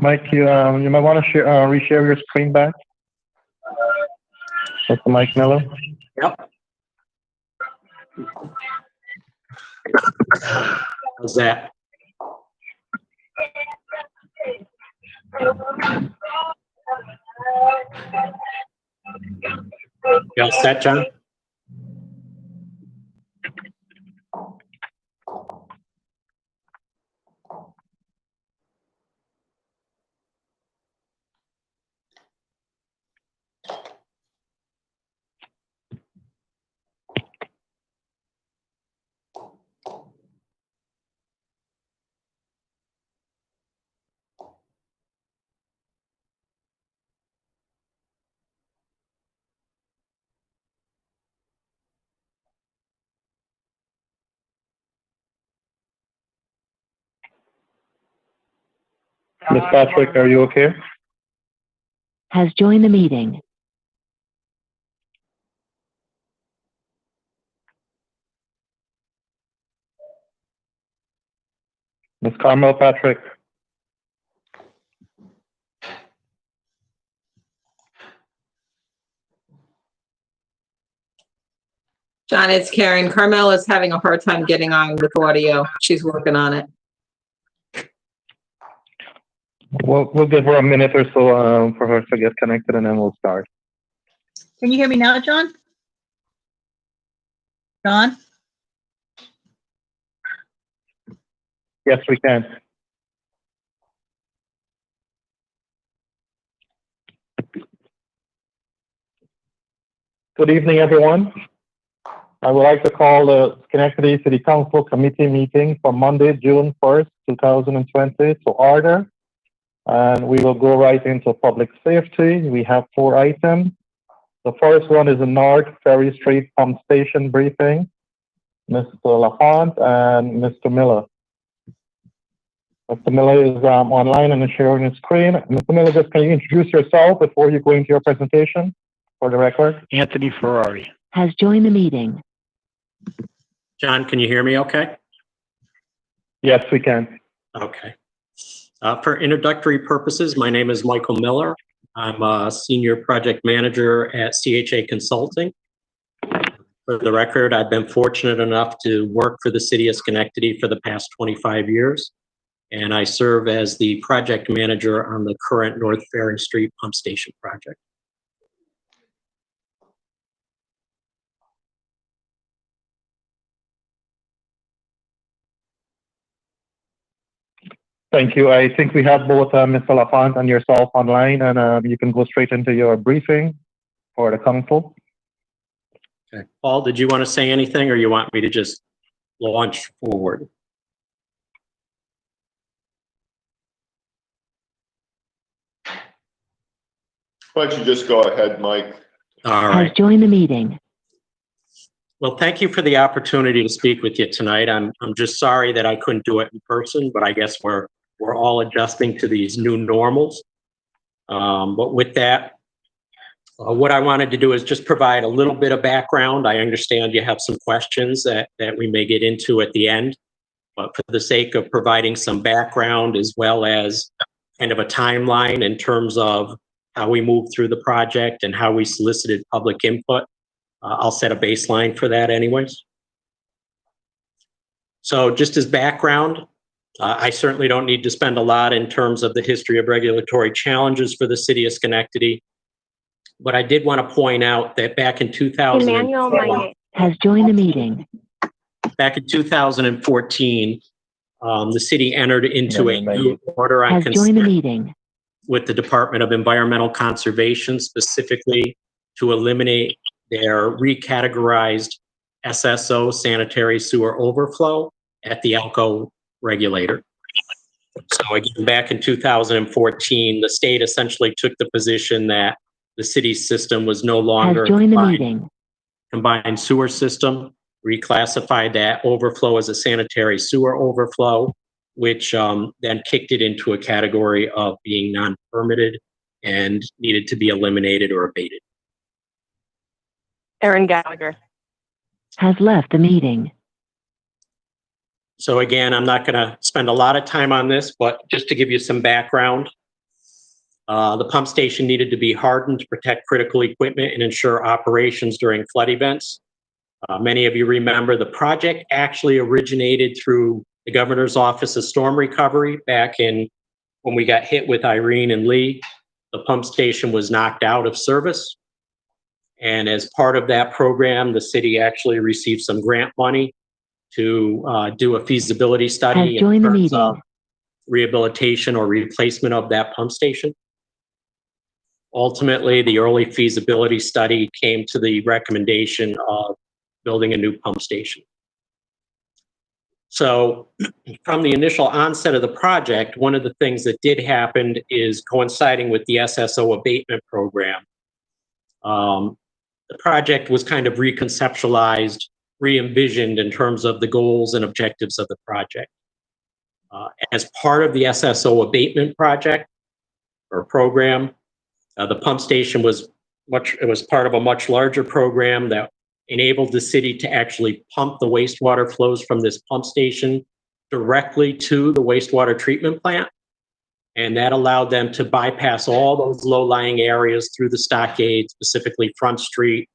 Mike, you might want to share, reshare your screen back. Mr. Mike Miller. Yep. How's that? You all set, John? Ms. Patrick, are you okay? Has joined the meeting. Ms. Carmel Patrick. John, it's Karen. Carmel is having a hard time getting on with audio. She's working on it. We'll give her a minute or so for her to get connected, and then we'll start. Can you hear me now, John? John? Yes, we can. Good evening, everyone. I would like to call the Schenectady City Council Committee meeting for Monday, June 1st, 2020 to order. And we will go right into public safety. We have 4 items. The first one is the North Ferry Street Pump Station briefing. Mr. LaFont and Mr. Miller. Mr. Miller is online and sharing his screen. Mr. Miller, just can you introduce yourself before you go into your presentation for the record? Anthony Ferrari. Has joined the meeting. John, can you hear me okay? Yes, we can. Okay. For introductory purposes, my name is Michael Miller. I'm a senior project manager at CHA Consulting. For the record, I've been fortunate enough to work for the city of Schenectady for the past 25 years, and I serve as the project manager on the current North Ferry Street Pump Station project. Thank you. I think we have both Mr. LaFont and yourself online, and you can go straight into your briefing for the council. Okay. Paul, did you want to say anything, or you want me to just launch forward? Why don't you just go ahead, Mike? All right. Has joined the meeting. Well, thank you for the opportunity to speak with you tonight. I'm just sorry that I couldn't do it in person, but I guess we're all adjusting to these new normals. But with that, what I wanted to do is just provide a little bit of background. I understand you have some questions that we may get into at the end, but for the sake of providing some background as well as kind of a timeline in terms of how we moved through the project and how we solicited public input, I'll set a baseline for that anyways. So just as background, I certainly don't need to spend a lot in terms of the history of regulatory challenges for the city of Schenectady. But I did want to point out that back in 2014, Has joined the meeting. back in 2014, the city entered into a new order on Has joined the consent meeting. with the Department of Environmental Conservation, specifically to eliminate their recategorized SSO sanitary sewer overflow at the ALCO regulator. So again, back in 2014, the state essentially took the position that the city's system was no longer Has joined the meeting. combined sewer system, reclassified that overflow as a sanitary sewer overflow, which then kicked it into a category of being non-permitted and needed to be eliminated or abated. Aaron Gallagher. Has left the meeting. So again, I'm not going to spend a lot of time on this, but just to give you some background, The pump station needed to be hardened to protect critical equipment and ensure operations during flood events. Many of you remember the project actually originated through the Governor's Office of Storm Recovery back in when we got hit with Irene and Lee. The pump station was knocked out of service. And as part of that program, the city actually received some grant money to do a feasibility study Has joined the in terms meeting. of rehabilitation or replacement of that pump station. Ultimately, the early feasibility study came to the recommendation of building a new pump station. So from the initial onset of the project, one of the things that did happen is coinciding with the SSO abatement program. The project was kind of reconceptualized, re-envisioned in terms of the goals and objectives of the project. As part of the SSO abatement project or program, the pump station was part of a much larger program that enabled the city to actually pump the wastewater flows from this pump station directly to the wastewater treatment plant. And that allowed them to bypass all those low-lying areas through the stockade, specifically Front Street,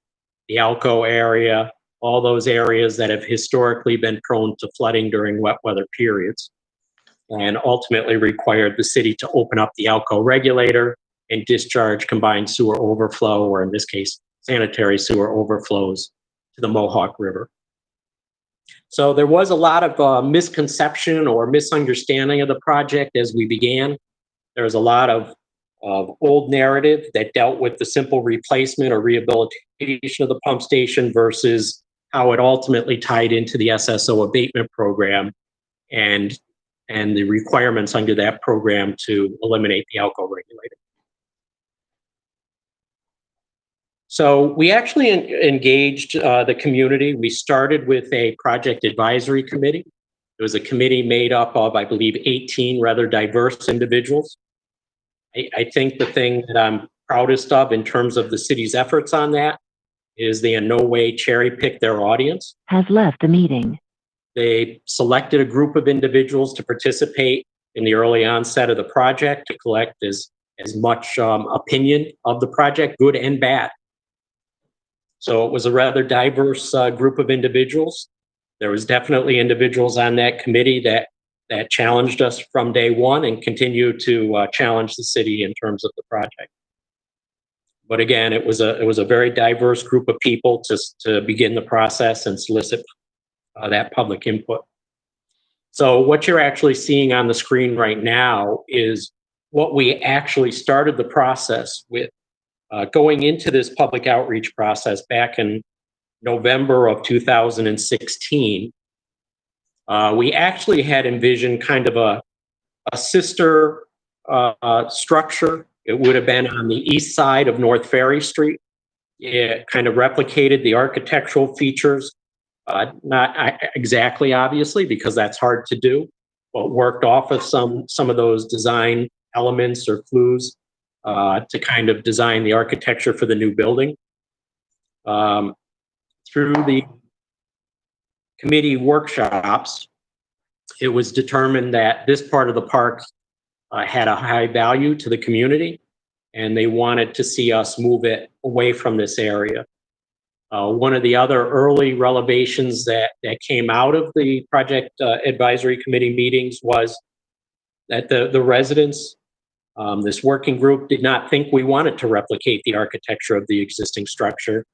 the Alco area, all those areas that have historically been prone to flooding during wet weather periods, and ultimately required the city to open up the Alco regulator and discharge combined sewer overflow, or in this case, sanitary sewer overflows to the Mohawk River. So there was a lot of misconception or misunderstanding of the project as we began. There was a lot of old narrative that dealt with the simple replacement or rehabilitation of the pump station versus how it ultimately tied into the SSO abatement program and the requirements under that program to eliminate the Alco regulator. So we actually engaged the community. We started with a project advisory committee. It was a committee made up of, I believe, 18 rather diverse individuals. I think the thing that I'm proudest of in terms of the city's efforts on that is they in no way cherry-picked their audience. Has left the meeting. They selected a group of individuals to participate in the early onset of the project to collect as much opinion of the project, good and bad. So it was a rather diverse group of individuals. There was definitely individuals on that committee that challenged us from day one and continue to challenge the city in terms of the project. But again, it was a very diverse group of people to begin the process and solicit that public input. So what you're actually seeing on the screen right now is what we actually started the process with. Going into this public outreach process back in November of 2016, we actually had envisioned kind of a sister structure. It would have been on the east side of North Ferry Street. It kind of replicated the architectural features, not exactly, obviously, because that's hard to do, but worked off of some of those design elements or clues to kind of design the architecture for the new building. Through the committee workshops, it was determined that this part of the park had a high value to the community, and they wanted to see us move it away from this area. One of the other early revelations that came out of the project advisory committee meetings was that the residents, this working group, did not think we wanted to replicate the architecture of the existing structure.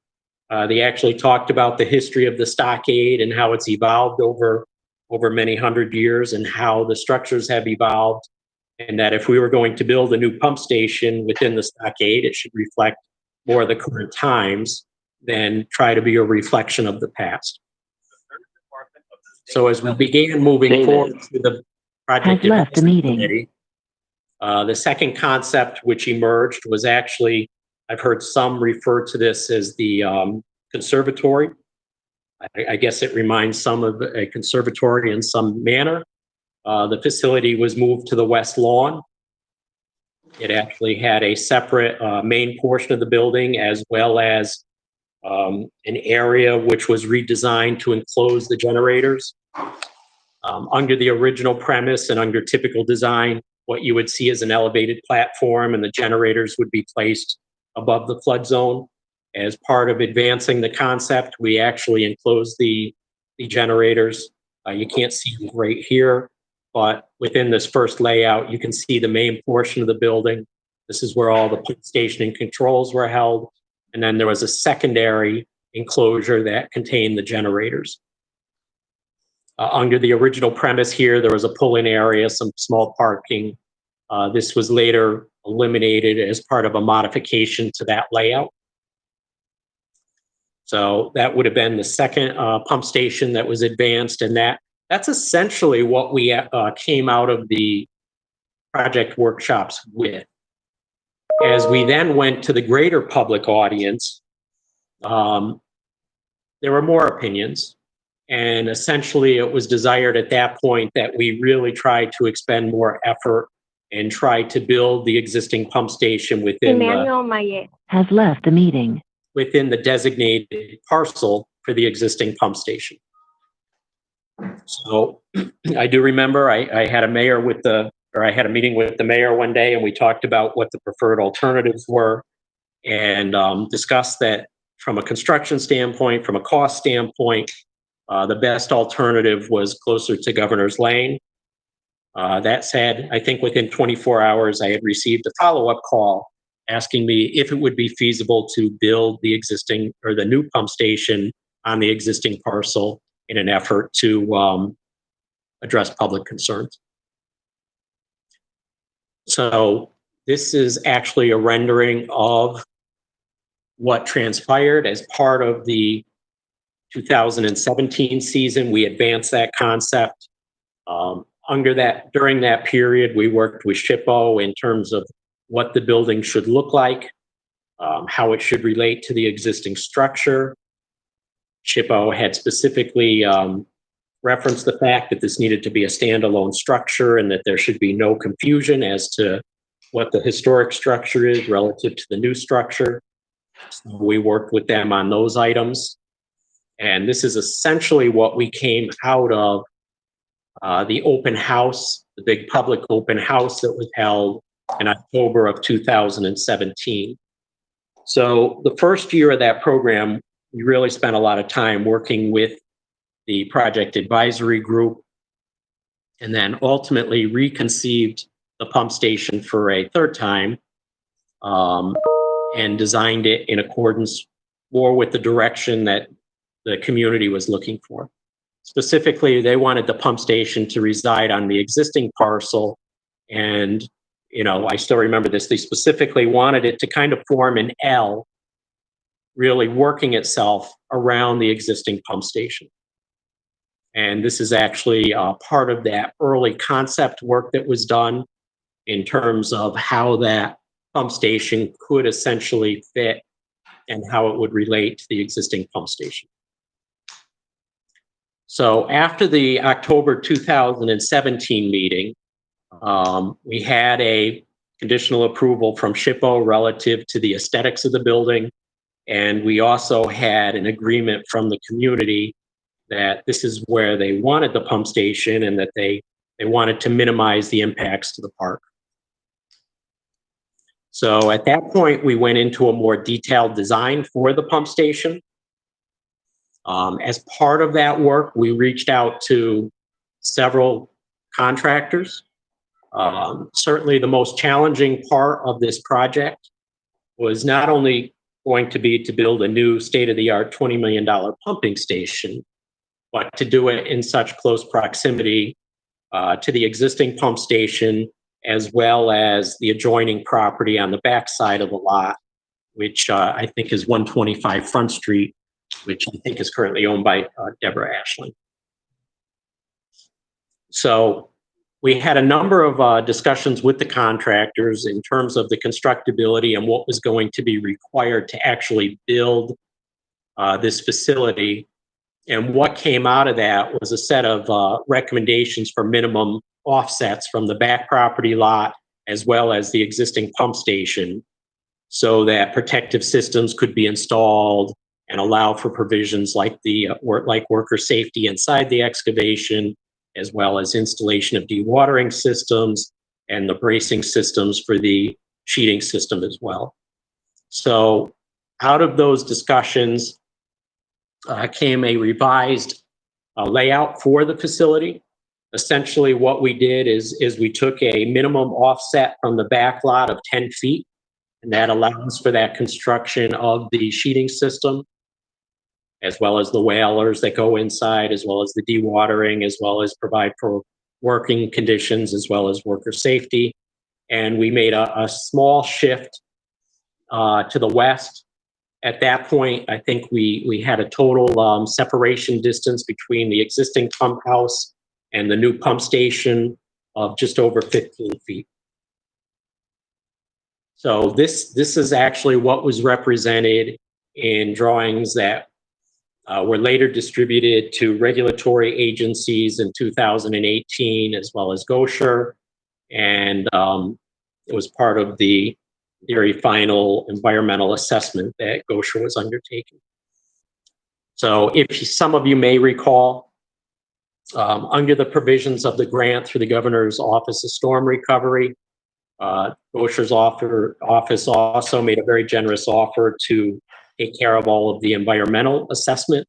They actually talked about the history of the stockade and how it's evolved over many hundred years and how the structures have evolved, and that if we were going to build a new pump station within the stockade, it should reflect more of the current times than try to be a reflection of the past. So as we began moving forward to the project Has left the meeting. committee, the second concept which emerged was actually, I've heard some refer to this as the conservatory. I guess it reminds some of a conservatory in some manner. The facility was moved to the west lawn. It actually had a separate main portion of the building, as well as an area which was redesigned to enclose the generators. Under the original premise and under typical design, what you would see as an elevated platform, and the generators would be placed above the flood zone. As part of advancing the concept, we actually enclosed the generators. You can't see them right here, but within this first layout, you can see the main portion of the building. This is where all the pump station and controls were held. And then there was a secondary enclosure that contained the generators. Under the original premise here, there was a pull-in area, some small parking. This was later eliminated as part of a modification to that layout. So that would have been the second pump station that was advanced, and that's essentially what we came out of the project workshops with. As we then went to the greater public audience, there were more opinions, and essentially it was desired at that point that we really try to expend more effort and try to build the existing pump station within Has left the meeting. within the designated parcel for the existing pump station. So I do remember I had a meeting with the mayor one day, and we talked about what the preferred alternatives were, and discussed that from a construction standpoint, from a cost standpoint, the best alternative was closer to Governor's Lane. That said, I think within 24 hours, I had received a follow-up call asking me if it would be feasible to build the existing or the new pump station on the existing parcel in an effort to address public concerns. So this is actually a rendering of what transpired as part of the 2017 season. We advanced that concept. During that period, we worked with SHPO in terms of what the building should look like, how it should relate to the existing structure. SHPO had specifically referenced the fact that this needed to be a standalone structure and that there should be no confusion as to what the historic structure is relative to the new structure. So we worked with them on those items. And this is essentially what we came out of the open house, the big public open house that was held in October of 2017. So the first year of that program, we really spent a lot of time working with the project advisory group, and then ultimately reconceived the pump station for a third time, and designed it in accordance more with the direction that the community was looking for. Specifically, they wanted the pump station to reside on the existing parcel, and I still remember this. They specifically wanted it to kind of form an L, really working itself around the existing pump station. And this is actually part of that early concept work that was done in terms of how that pump station could essentially fit and how it would relate to the existing pump station. So after the October 2017 meeting, we had a conditional approval from SHPO relative to the aesthetics of the building. And we also had an agreement from the community that this is where they wanted the pump station and that they wanted to minimize the impacts to the park. So at that point, we went into a more detailed design for the pump station. As part of that work, we reached out to several contractors. Certainly the most challenging part of this project was not only going to be to build a new state-of-the-art $20 million pumping station, but to do it in such close proximity to the existing pump station, as well as the adjoining property on the back side of the lot, which I think is 125 Front Street, which I think is currently owned by Deborah Ashland. So we had a number of discussions with the contractors in terms of the constructability and what was going to be required to actually build this facility. And what came out of that was a set of recommendations for minimum offsets from the back property lot, as well as the existing pump station, so that protective systems could be installed and allow for provisions like worker safety inside the excavation, as well as installation of dewatering systems, and the bracing systems for the sheeting system as well. So out of those discussions came a revised layout for the facility. Essentially what we did is we took a minimum offset from the back lot of 10 feet, and that allows for that construction of the sheeting system, as well as the whalers that go inside, as well as the dewatering, as well as provide for working conditions, as well as worker safety. And we made a small shift to the west. At that point, I think we had a total separation distance between the existing pump house and the new pump station of just over 15 feet. So this is actually what was represented in drawings that were later distributed to regulatory agencies in 2018, as well as Gosher, and it was part of the very final environmental assessment that Gosher was undertaking. So if some of you may recall, under the provisions of the grant through the Governor's Office of Storm Recovery, Gosher's office also made a very generous offer to take care of all of the environmental assessment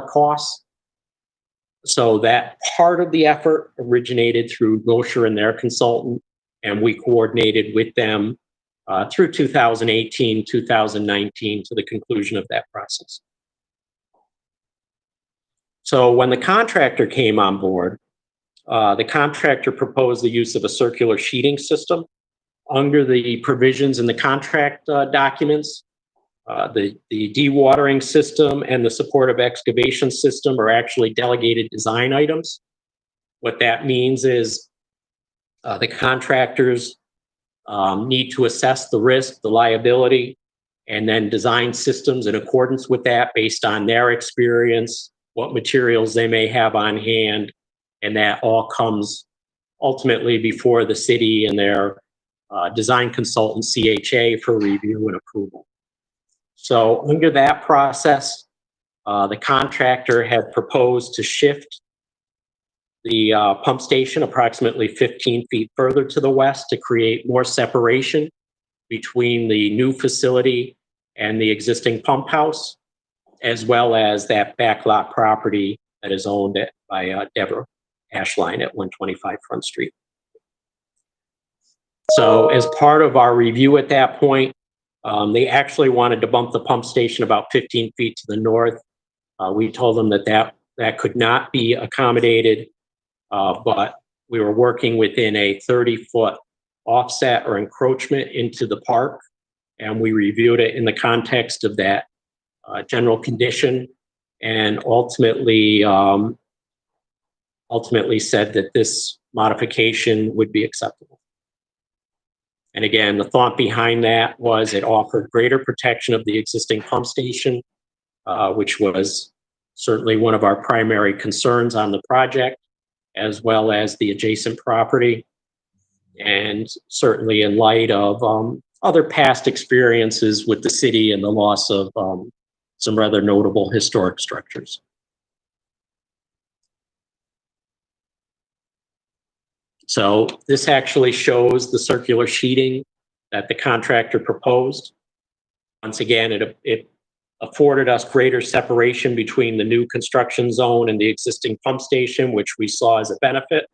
costs. So that part of the effort originated through Gosher and their consultant, and we coordinated with them through 2018, 2019 to the conclusion of that process. So when the contractor came on board, the contractor proposed the use of a circular sheeting system. Under the provisions in the contract documents, the dewatering system and the supportive excavation system are actually delegated design items. What that means is the contractors need to assess the risk, the liability, and then design systems in accordance with that based on their experience, what materials they may have on hand, and that all comes ultimately before the city and their design consultant, CHA, for review and approval. So under that process, the contractor had proposed to shift the pump station approximately 15 feet further to the west to create more separation between the new facility and the existing pump house, as well as that backlot property that is owned by Deborah Ashline at 125 Front Street. So as part of our review at that point, they actually wanted to bump the pump station about 15 feet to the north. We told them that could not be accommodated, but we were working within a 30-foot offset or encroachment into the park, and we reviewed it in the context of that general condition, and ultimately said that this modification would be acceptable. And again, the thought behind that was it offered greater protection of the existing pump station, which was certainly one of our primary concerns on the project, as well as the adjacent property. And certainly in light of other past experiences with the city and the loss of some rather notable historic structures. So this actually shows the circular sheeting that the contractor proposed. Once again, it afforded us greater separation between the new construction zone and the existing pump station, which we saw as a benefit.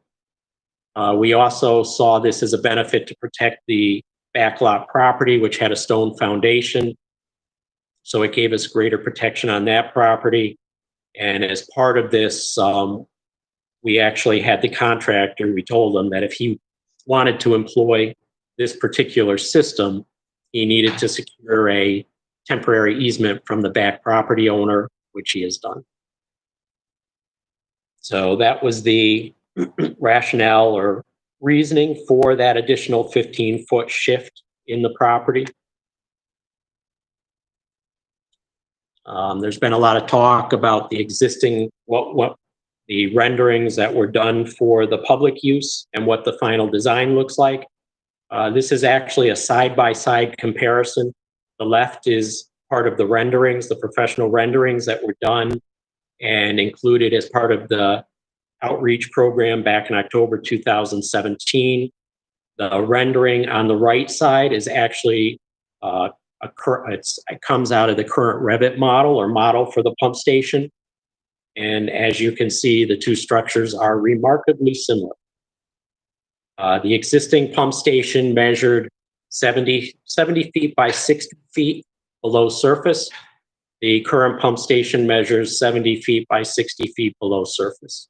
We also saw this as a benefit to protect the backlot property, which had a stone foundation. So it gave us greater protection on that property. And as part of this, we actually had the contractor, we told him that if he wanted to employ this particular system, he needed to secure a temporary easement from the back property owner, which he has done. So that was the rationale or reasoning for that additional 15-foot shift in the property. There's been a lot of talk about the existing, what the renderings that were done for the public use and what the final design looks like. This is actually a side-by-side comparison. The left is part of the renderings, the professional renderings that were done and included as part of the outreach program back in October 2017. The rendering on the right side is actually it comes out of the current Revit model for the pump station. And as you can see, the two structures are remarkably similar. The existing pump station measured 70 feet by 60 feet below surface. The current pump station measures 70 feet by 60 feet below surface.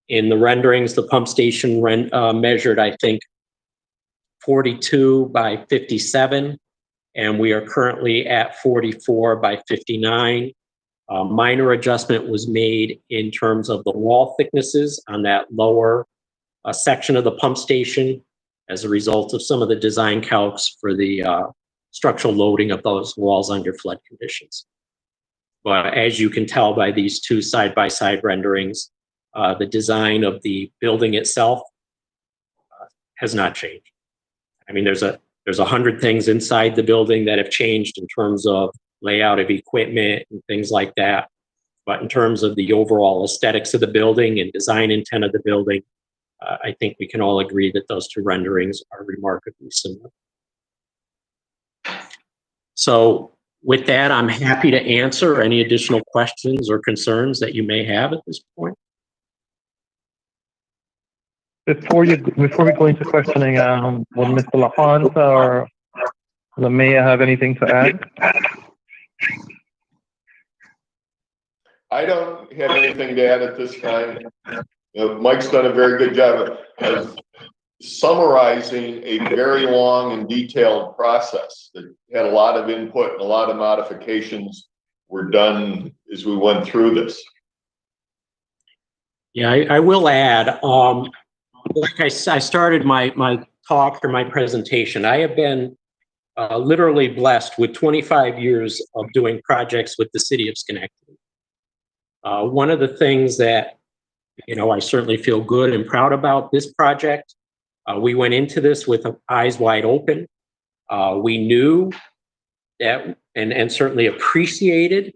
In the renderings, the pump station measured, I think, 42 by 57, and we are currently at 44 by 59. A minor adjustment was made in terms of the wall thicknesses on that lower section of the pump station as a result of some of the design calcs for the structural loading of those walls under flood conditions. But as you can tell by these two side-by-side renderings, the design of the building itself has not changed. I mean, there's 100 things inside the building that have changed in terms of layout of equipment and things like that. But in terms of the overall aesthetics of the building and design intent of the building, I think we can all agree that those two renderings are remarkably similar. So with that, I'm happy to answer any additional questions or concerns that you may have at this point. Before we go into questioning, would Mr. LaHonta or the mayor have anything to add? I don't have anything to add at this time. Mike's done a very good job of summarizing a very long and detailed process that had a lot of input and a lot of modifications were done as we went through this. Yeah, I will add, like I started my talk or my presentation, I have been literally blessed with 25 years of doing projects with the city of Schenectady. One of the things that, I certainly feel good and proud about this project, we went into this with eyes wide open. We knew that and certainly appreciated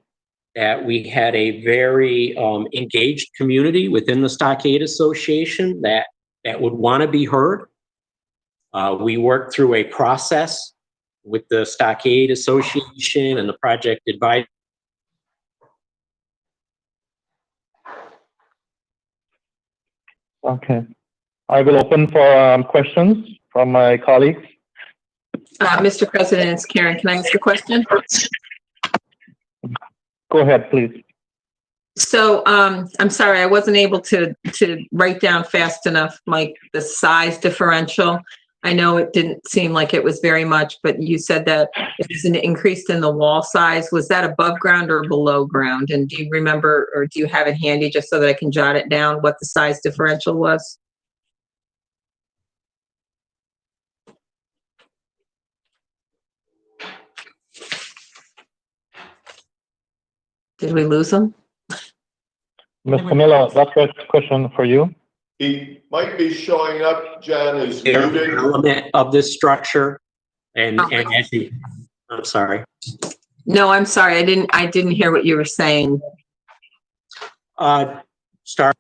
that we had a very engaged community within the Stockade Association that would want to be heard. We worked through a process with the Stockade Association and the project advisor. Okay. I will open for questions from my colleagues. Mr. President, it's Karen. Can I ask a question? Go ahead, please. So, I'm sorry, I wasn't able to write down fast enough, Mike, the size differential. I know it didn't seem like it was very much, but you said that it was an increase in the wall size. Was that above ground or below ground? And do you remember, or do you have it handy just so that I can jot it down, what the size differential was? Did we lose them? Mr. Miller, that's a question for you. He might be showing up, John, as An muted. element of this structure, and as you, I'm sorry. No, I'm sorry. I didn't hear what you were saying. Start.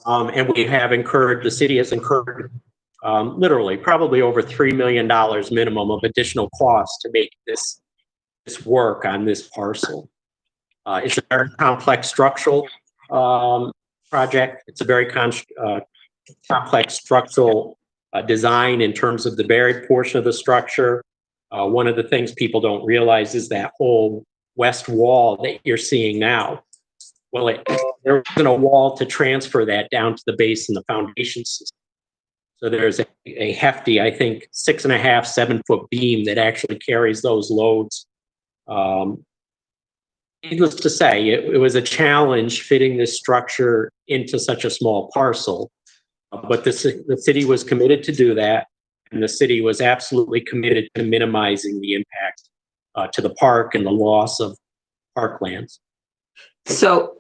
And we have incurred, the city has incurred literally probably over $3 million minimum of additional costs to make this work on this parcel. It's a very complex structural project. It's a very complex structural design in terms of the buried portion of the structure. One of the things people don't realize is that whole west wall that you're seeing now. Well, there wasn't a wall to transfer that down to the base and the foundation system. So there's a hefty, I think, 6.5, 7 foot beam that actually carries those loads. Needless to say, it was a challenge fitting this structure into such a small parcel. But the city was committed to do that, and the city was absolutely committed to minimizing the impact to the park and the loss of parklands. So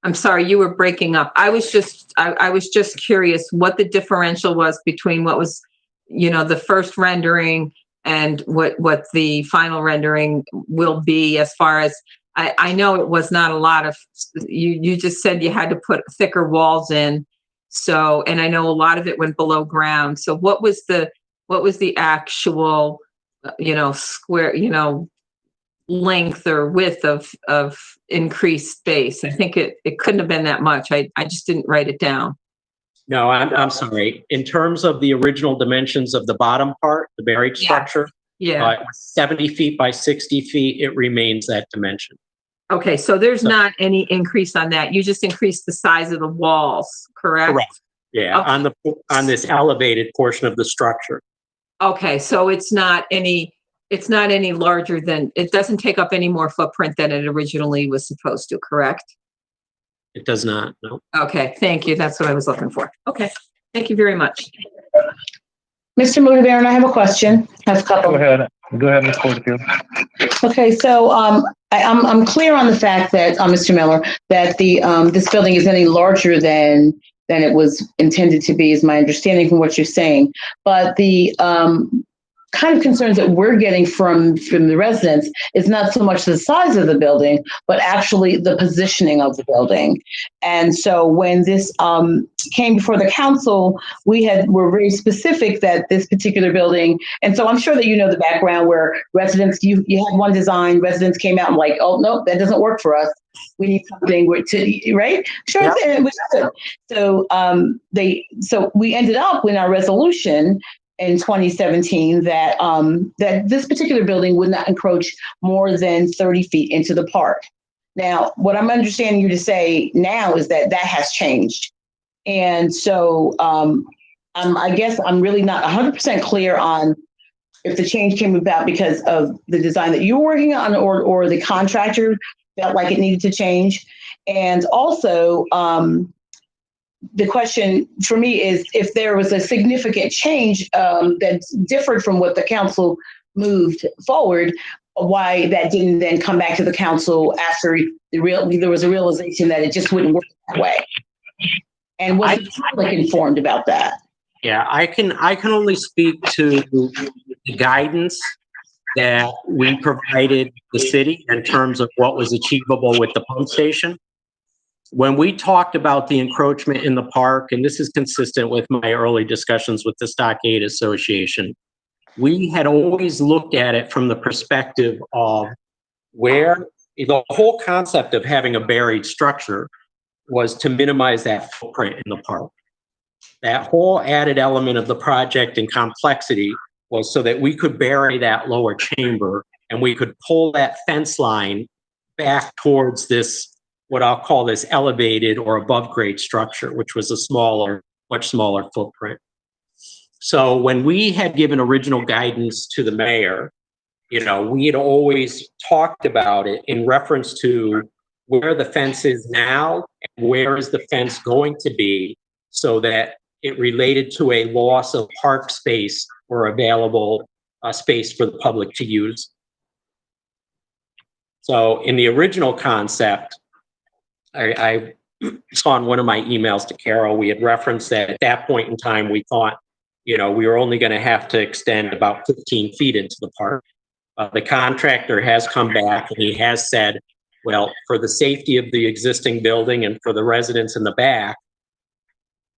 I'm sorry, you were breaking up. I was just curious what the differential was between what was, the first rendering and what the final rendering will be as far as, I know it was not a lot of, you just said you had to put thicker walls in. So, and I know a lot of it went below ground. So what was the actual, square, length or width of increased space? I think it couldn't have been that much. I just didn't write it down. No, I'm sorry. In terms of the original dimensions of the bottom part, the buried structure, Yeah. it was 70 feet by 60 feet. It remains that dimension. Okay, so there's not any increase on that. You just increased the size of the walls, correct? Correct. Yeah, Okay. on this elevated portion of the structure. Okay, so it's not any larger than, it doesn't take up any more footprint than it originally was supposed to, correct? It does not, no. Okay, thank you. That's what I was looking for. Okay, thank you very much. Mr. Moody-Baron, I have a question. I have a couple. Go ahead, Ms. Porterfield. Okay, so I'm clear on the fact that, Mr. Miller, that this building is any larger than it was intended to be, is my understanding from what you're saying. But the kind of concerns that we're getting from the residents is not so much the size of the building, but actually the positioning of the building. And so when this came before the council, were very specific that this particular building, and so I'm sure that you know the background where residents, you had one design, residents came out and like, oh, no, that doesn't work for us. We need something right? Sure. Yeah. So we ended up in our resolution in 2017 that this particular building would not encroach more than 30 feet into the park. Now, what I'm understanding you to say now is that has changed. And so I guess I'm really not 100% clear on if the change came about because of the design that you were working on or the contractor felt like it needed to change. And also, the question for me is if there was a significant change that differed from what the council moved forward, why that didn't then come back to the council after there was a realization that it just wouldn't work that way. And was the public informed about that? Yeah, I can only speak to the guidance that we provided the city in terms of what was achievable with the pump station. When we talked about the encroachment in the park, and this is consistent with my early discussions with the Stockade Association, we had always looked at it from the perspective of where the whole concept of having a buried structure was to minimize that footprint in the park. That whole added element of the project and complexity was so that we could bury that lower chamber and we could pull that fence line back towards this, what I'll call this elevated or above grade structure, which was a much smaller footprint. So when we had given original guidance to the mayor, we had always talked about it in reference to where the fence is now and where is the fence going to be so that it related to a loss of park space or available space for the public to use. So in the original concept, I saw in one of my emails to Carol, we had referenced that at that point in time, we thought, we were only going to have to extend about 15 feet into the park. The contractor has come back and he has said, well, for the safety of the existing building and for the residents in the back,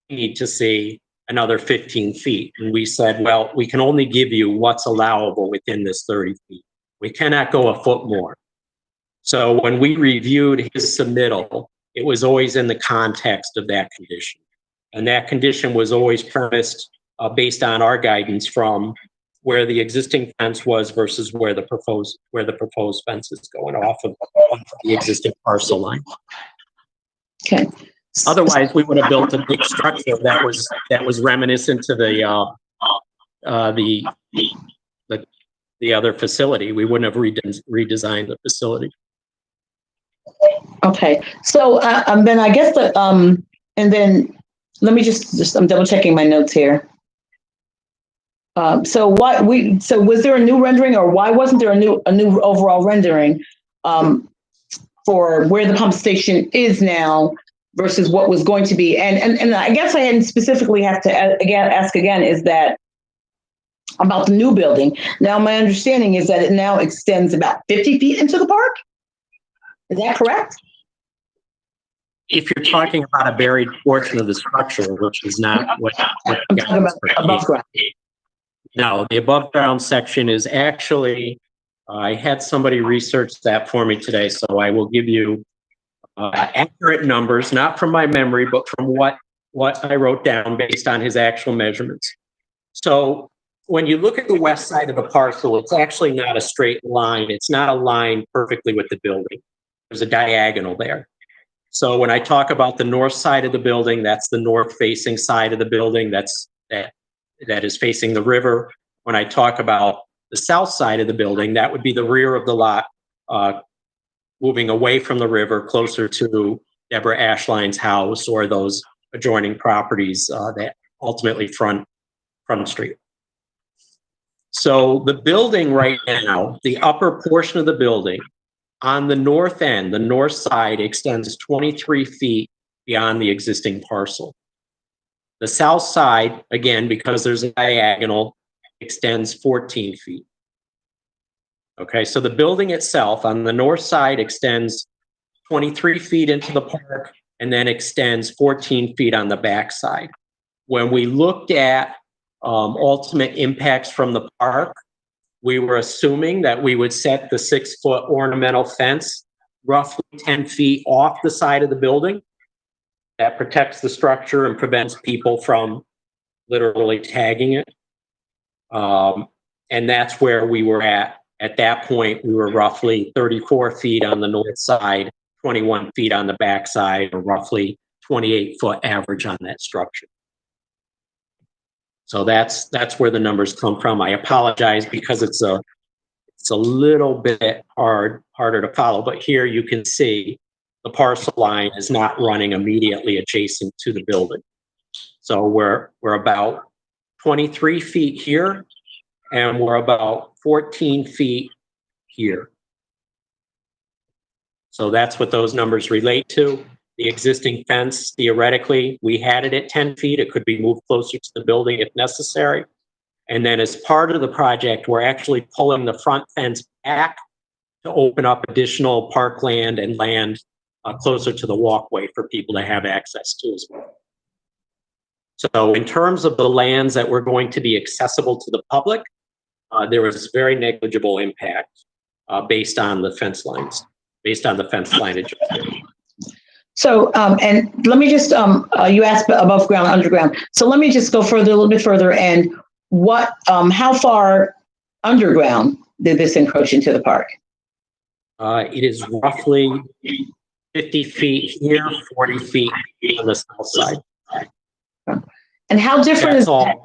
we need to see another 15 feet. And we said, well, we can only give you what's allowable within this 30 feet. We cannot go a foot more. So when we reviewed his submittal, it was always in the context of that condition. And that condition was always premised based on our guidance from where the existing fence was versus where the proposed fence is going off of the existing parcel line. Okay. Otherwise, we would have built a big structure that was reminiscent to the other facility. We wouldn't have redesigned the facility. Okay. So then I guess and then let me just I'm double checking my notes here. So was there a new rendering, or why wasn't there a new overall rendering for where the pump station is now versus what was going to be? And I guess I hadn't specifically have to ask again is that about the new building. Now, my understanding is that it now extends about 50 feet into the park. Is that correct? If you're talking about a buried portion of the structure, which is not what I'm talking about above ground. No, the above ground section is actually, I had somebody research that for me today, so I will give you accurate numbers, not from my memory, but from what I wrote down based on his actual measurements. So when you look at the west side of the parcel, it's actually not a straight line. It's not aligned perfectly with the building. There's a diagonal there. So when I talk about the north side of the building, that's the north facing side of the building. That is facing the river. When I talk about the south side of the building, that would be the rear of the lot, moving away from the river closer to Deborah Ashline's house or those adjoining properties that ultimately front the street. So the building right now, the upper portion of the building on the north end, the north side extends 23 feet beyond the existing parcel. The south side, again, because there's a diagonal, extends 14 feet. Okay, so the building itself on the north side extends 23 feet into the park and then extends 14 feet on the back side. When we looked at ultimate impacts from the park, we were assuming that we would set the 6-foot ornamental fence roughly 10 feet off the side of the building. That protects the structure and prevents people from literally tagging it. And that's where we were at. At that point, we were roughly 34 feet on the north side, 21 feet on the back side, or roughly 28-foot average on that structure. So that's where the numbers come from. I apologize because it's a little bit harder to follow, but here you can see the parcel line is not running immediately adjacent to the building. So we're about 23 feet here, and we're about 14 feet here. So that's what those numbers relate to. The existing fence, theoretically, we had it at 10 feet. It could be moved closer to the building if necessary. And then as part of the project, we're actually pulling the front fence back to open up additional parkland and land closer to the walkway for people to have access to as well. So in terms of the lands that were going to be accessible to the public, there was very negligible impact based on the fence lines, based on the fence lineage. So, and let me just, you asked above ground, underground. So let me just go further, a little bit further. And what, how far underground did this encroach into the park? It is roughly 50 feet here, 40 feet on the south side. And how different is that?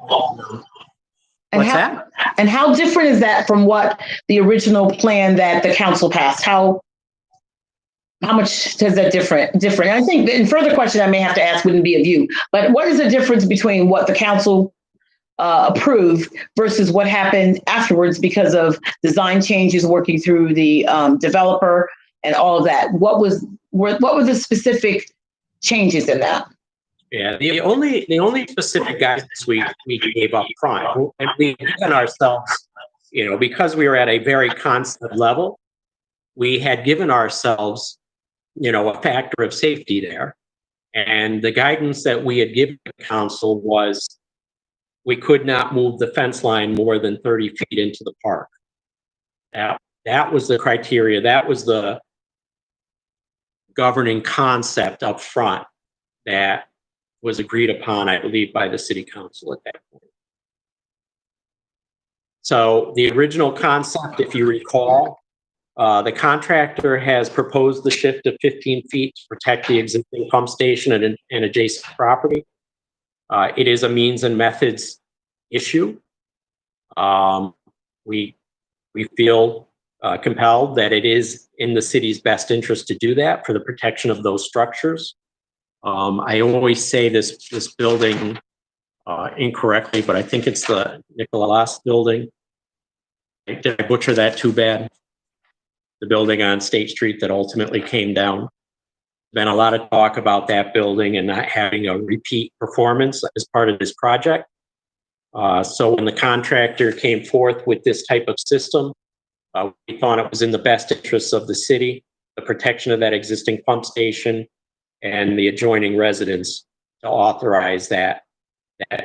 What's that? And how different is that from what the original plan that the council passed? How much does that different? I think in further question I may have to ask wouldn't be of you, but what is the difference between what the council approved versus what happened afterwards because of design changes working through the developer and all of that? What were the specific changes in that? Yeah, the only specific guidance we gave up front, and we given ourselves, because we were at a very constant level, we had given ourselves, a factor of safety there. And the guidance that we had given the council was we could not move the fence line more than 30 feet into the park. That was the criteria. That was the governing concept up front that was agreed upon, I believe, by the city council at that point. So the original concept, if you recall, the contractor has proposed the shift of 15 feet to protect the existing pump station and adjacent property. It is a means and methods issue. We feel compelled that it is in the city's best interest to do that for the protection of those structures. I always say this building incorrectly, but I think it's the Nicolas building. Did I butcher that too bad? The building on State Street that ultimately came down. Been a lot of talk about that building and not having a repeat performance as part of this project. So when the contractor came forth with this type of system, we thought it was in the best interests of the city, the protection of that existing pump station and the adjoining residents to authorize that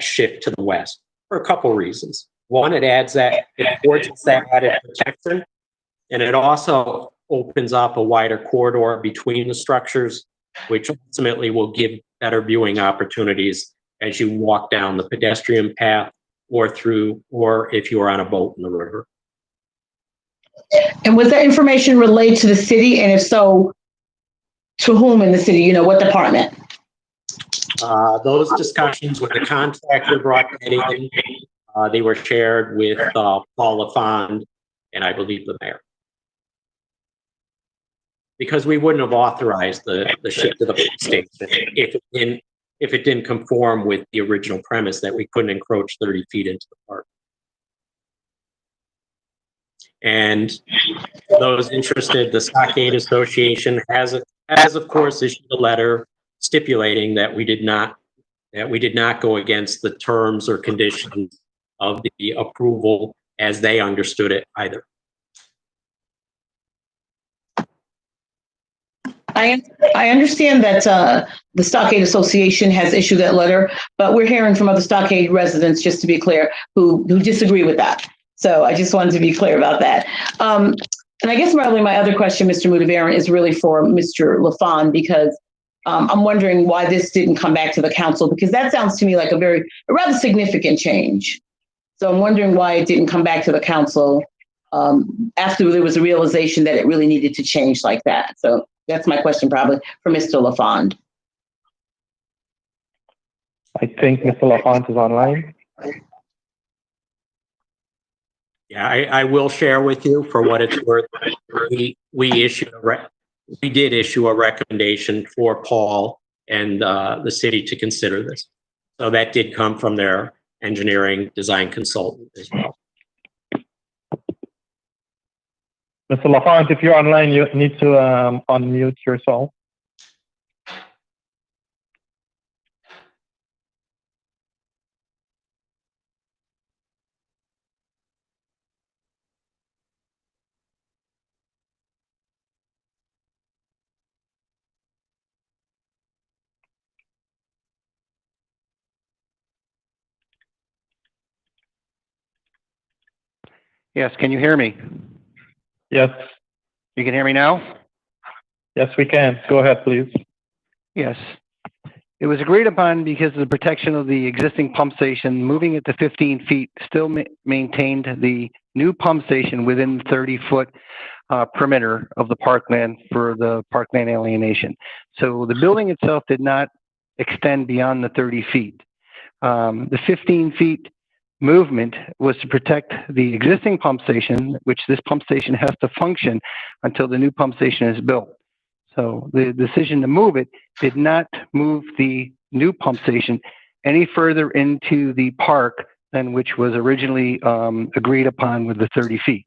shift to the west for a couple reasons. One, it affords us that added protection, and it also opens up a wider corridor between the structures, which ultimately will give better viewing opportunities as you walk down the pedestrian path or if you are on a boat in the river. And was that information relayed to the city? And if so, to whom in the city? You know, what department? Those discussions with the contractor brought that in. They were shared with Paul LaFond and I believe the mayor. Because we wouldn't have authorized the shift to the pump station if it didn't conform with the original premise that we couldn't encroach 30 feet into the park. And those interested, the Stockade Association has of course issued a letter stipulating that we did not go against the terms or conditions of the approval as they understood it either. I understand that the Stockade Association has issued that letter, but we're hearing from other Stockade residents, just to be clear, who disagree with that. So I just wanted to be clear about that. And I guess my other question, Mr. Mudavaren, is really for Mr. LaFond, because I'm wondering why this didn't come back to the council, because that sounds to me like a rather significant change. So I'm wondering why it didn't come back to the council after there was a realization that it really needed to change like that. So that's my question probably for Mr. LaFond. I think Mr. LaFont is online. Yeah, I will share with you for what it's worth. We did issue a recommendation for Paul and the city to consider this. So that did come from their engineering design consultant as well. Mr. LaFont, if you're online, you need to unmute yourself. Yes, can you hear me? Yes. You can hear me now? Yes, we can. Go ahead, please. Yes. It was agreed upon because of the protection of the existing pump station, moving it to 15 feet still maintained the new pump station within the 30-foot perimeter of the parkland for the parkland alienation. So the building itself did not extend beyond the 30 feet. The 15 feet movement was to protect the existing pump station, which this pump station has to function until the new pump station is built. So the decision to move it did not move the new pump station any further into the park than which was originally agreed upon with the 30 feet.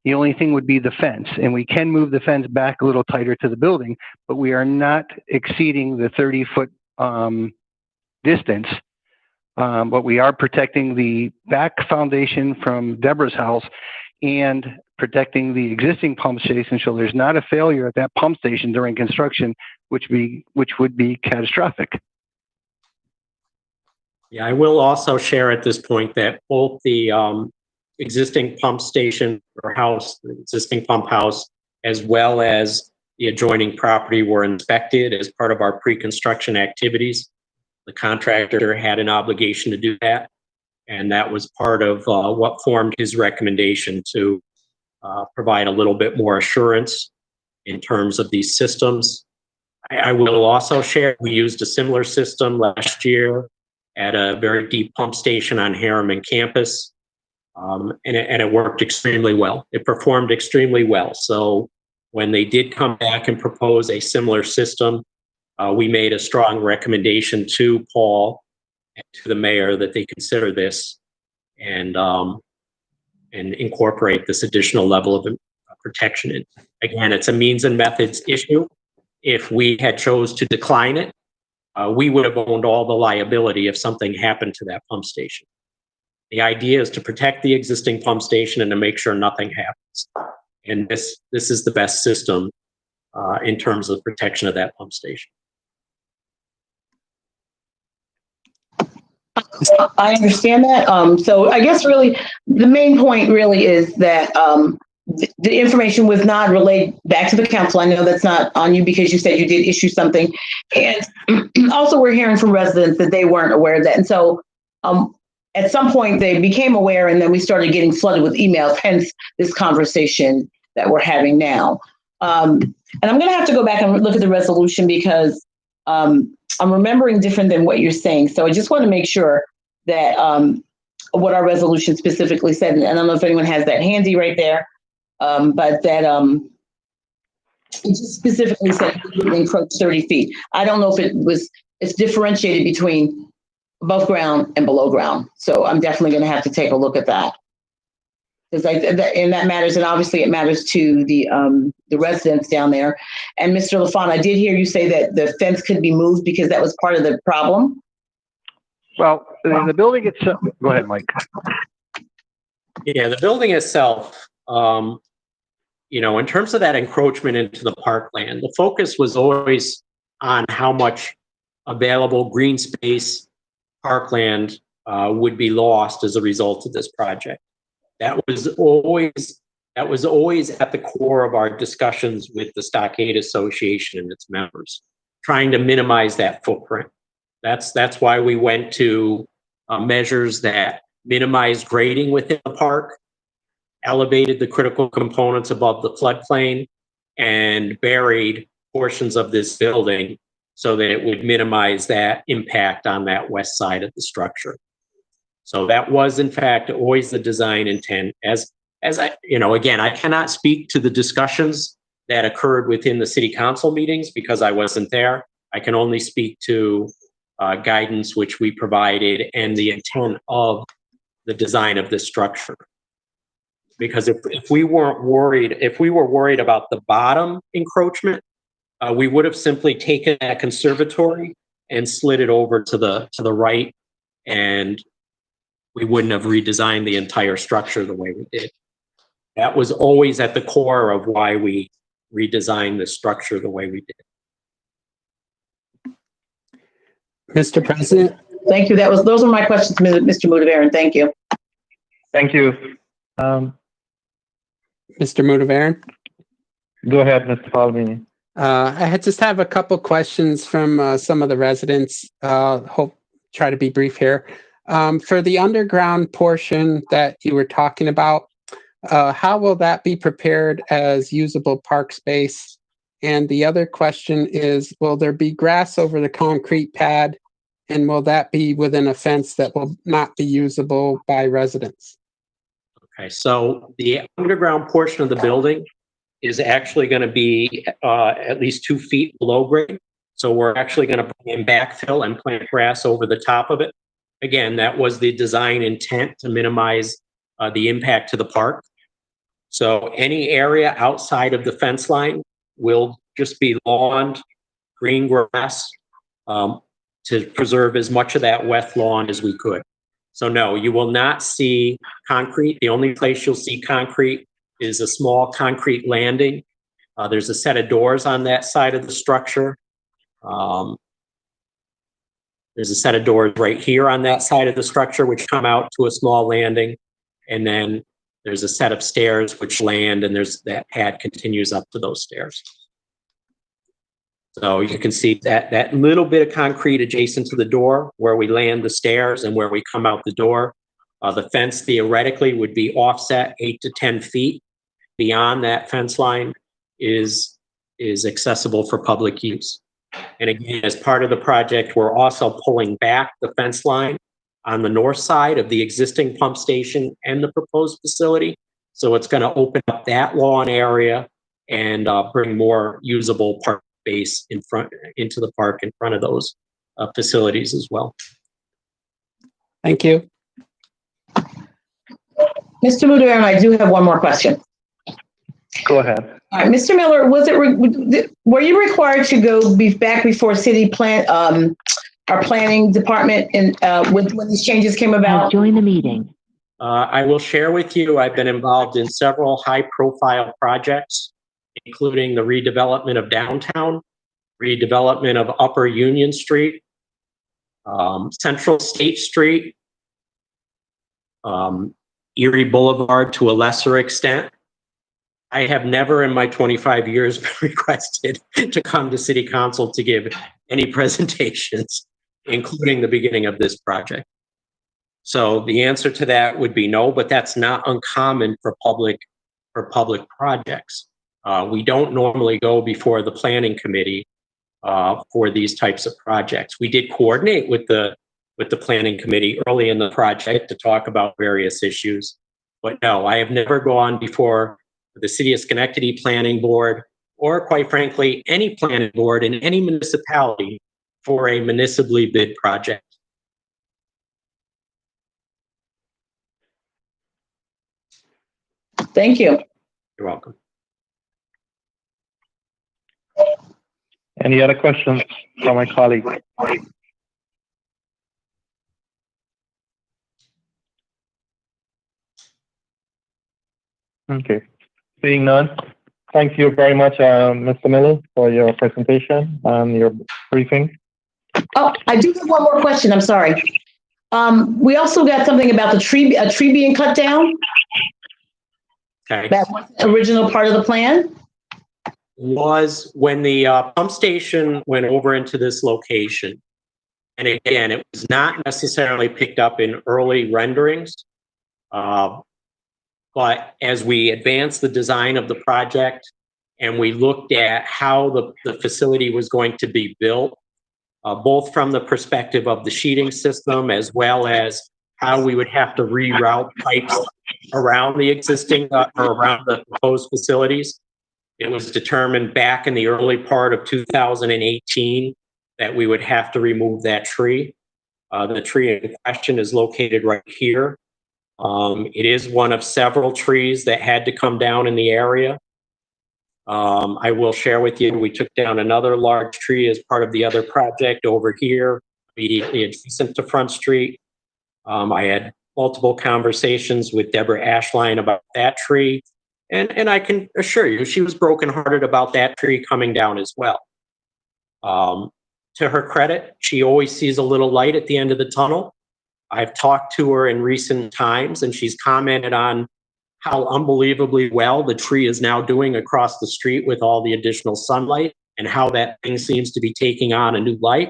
The only thing would be the fence, and we can move the fence back a little tighter to the building, but we are not exceeding the 30-foot distance. But we are protecting the back foundation from Deborah's house and protecting the existing pump station, so there's not a failure at that pump station during construction, which would be catastrophic. Yeah, I will also share at this point that both the existing pump station or house, the existing pump house, as well as the adjoining property were inspected as part of our pre-construction activities. The contractor had an obligation to do that, and that was part of what formed his recommendation to provide a little bit more assurance in terms of these systems. I will also share, we used a similar system last year at a very deep pump station on Harriman campus, and it worked extremely well. It performed extremely well. So when they did come back and propose a similar system, we made a strong recommendation to Paul and to the mayor that they consider this and incorporate this additional level of protection in. Again, it's a means and methods issue. If we had chose to decline it, we would have owned all the liability if something happened to that pump station. The idea is to protect the existing pump station and to make sure nothing happens. And this is the best system in terms of protection of that pump station. I understand that. So I guess really the main point really is that the information was not relayed back to the council. I know that's not on you because you said you did issue something. And also we're hearing from residents that they weren't aware of that. And so at some point they became aware, and then we started getting flooded with emails, hence this conversation that we're having now. And I'm going to have to go back and look at the resolution because I'm remembering different than what you're saying. So I just want to make sure that what our resolution specifically said, and I don't know if anyone has that handy right there, but that it just specifically said it wouldn't encroach 30 feet. I don't know if it's differentiated between above ground and below ground. So I'm definitely going to have to take a look at that. And that matters, and obviously it matters to the residents down there. And Mr. LaFawn, I did hear you say that the fence could be moved because that was part of the problem. Well, the building itself, go ahead, Mike. Yeah, the building itself, in terms of that encroachment into the parkland, the focus was always on how much available green space parkland would be lost as a result of this project. That was always at the core of our discussions with the Stockade Association and its members, trying to minimize that footprint. That's why we went to measures that minimized grading within the park, elevated the critical components above the floodplain, and buried portions of this building so that it would minimize that impact on that west side of the structure. So that was, in fact, always the design intent. As I, again, I cannot speak to the discussions that occurred within the city council meetings because I wasn't there. I can only speak to guidance which we provided and the intent of the design of this structure. Because if we were worried about the bottom encroachment, we would have simply taken that conservatory and slid it over to the right, and we wouldn't have redesigned the entire structure the way we did. That was always at the core of why we redesigned the structure the way we did. Mr. President. Thank you. Those are my questions, Mr. Mudavaren. Thank you. Thank you. Mr. Mudavaren. Go ahead, Mr. Palmini. I just have a couple questions from some of the residents. Try to be brief here. For the underground portion that you were talking about, how will that be prepared as usable park space? And the other question is, will there be grass over the concrete pad? And will that be within a fence that will not be usable by residents? Okay, so the underground portion of the building is actually going to be at least 2 feet below grade. So we're actually going to bring in backfill and plant grass over the top of it. Again, that was the design intent to minimize the impact to the park. So any area outside of the fence line will just be lawned, green grass, to preserve as much of that wet lawn as we could. So no, you will not see concrete. The only place you'll see concrete is a small concrete landing. There's a set of doors on that side of the structure. There's a set of doors right here on that side of the structure, which come out to a small landing. And then there's a set of stairs which land, and that pad continues up to those stairs. So you can see that little bit of concrete adjacent to the door where we land the stairs and where we come out the door. The fence theoretically would be offset 8 to 10 feet beyond that fence line is accessible for public use. And again, as part of the project, we're also pulling back the fence line on the north side of the existing pump station and the proposed facility. So it's going to open up that lawn area and bring more usable park space into the park in front of those facilities as well. Thank you. Mr. Mudavaren, I do have one more question. Go ahead. All right, Mr. Miller, were you required to go back before city our planning department and when these changes came about? Join the meeting. I will share with you, I've been involved in several high-profile projects, including the redevelopment of downtown, redevelopment of Upper Union Street, Central State Street, Erie Boulevard to a lesser extent. I have never in my 25 years been requested to come to City Council to give any presentations, including the beginning of this project. So the answer to that would be no, but that's not uncommon for public projects. We don't normally go before the planning committee for these types of projects. We did coordinate with the planning committee early in the project to talk about various issues, but no, I have never gone before the City of Schenectady Planning Board, or quite frankly, any planning board in any municipality for a municipally bid project. Thank you. You're welcome. Any other questions from my colleague? Okay, seeing none. Thank you very much, Mr. Miller, for your presentation and your briefing. Oh, I do have one more question. I'm sorry. We also got something about a tree being cut down. Okay. That was the original part of the plan. Was when the pump station went over into this location. And again, it was not necessarily picked up in early renderings. But as we advanced the design of the project and we looked at how the facility was going to be built, both from the perspective of the sheeting system as well as how we would have to reroute pipes around the existing or around the proposed facilities, it was determined back in the early part of 2018 that we would have to remove that tree. The tree in question is located right here. It is one of several trees that had to come down in the area. I will share with you, we took down another large tree as part of the other project over here, immediately adjacent to Front Street. I had multiple conversations with Deborah Ashline about that tree. And I can assure you, she was brokenhearted about that tree coming down as well. To her credit, she always sees a little light at the end of the tunnel. I've talked to her in recent times, and she's commented on how unbelievably well the tree is now doing across the street with all the additional sunlight and how that thing seems to be taking on a new life.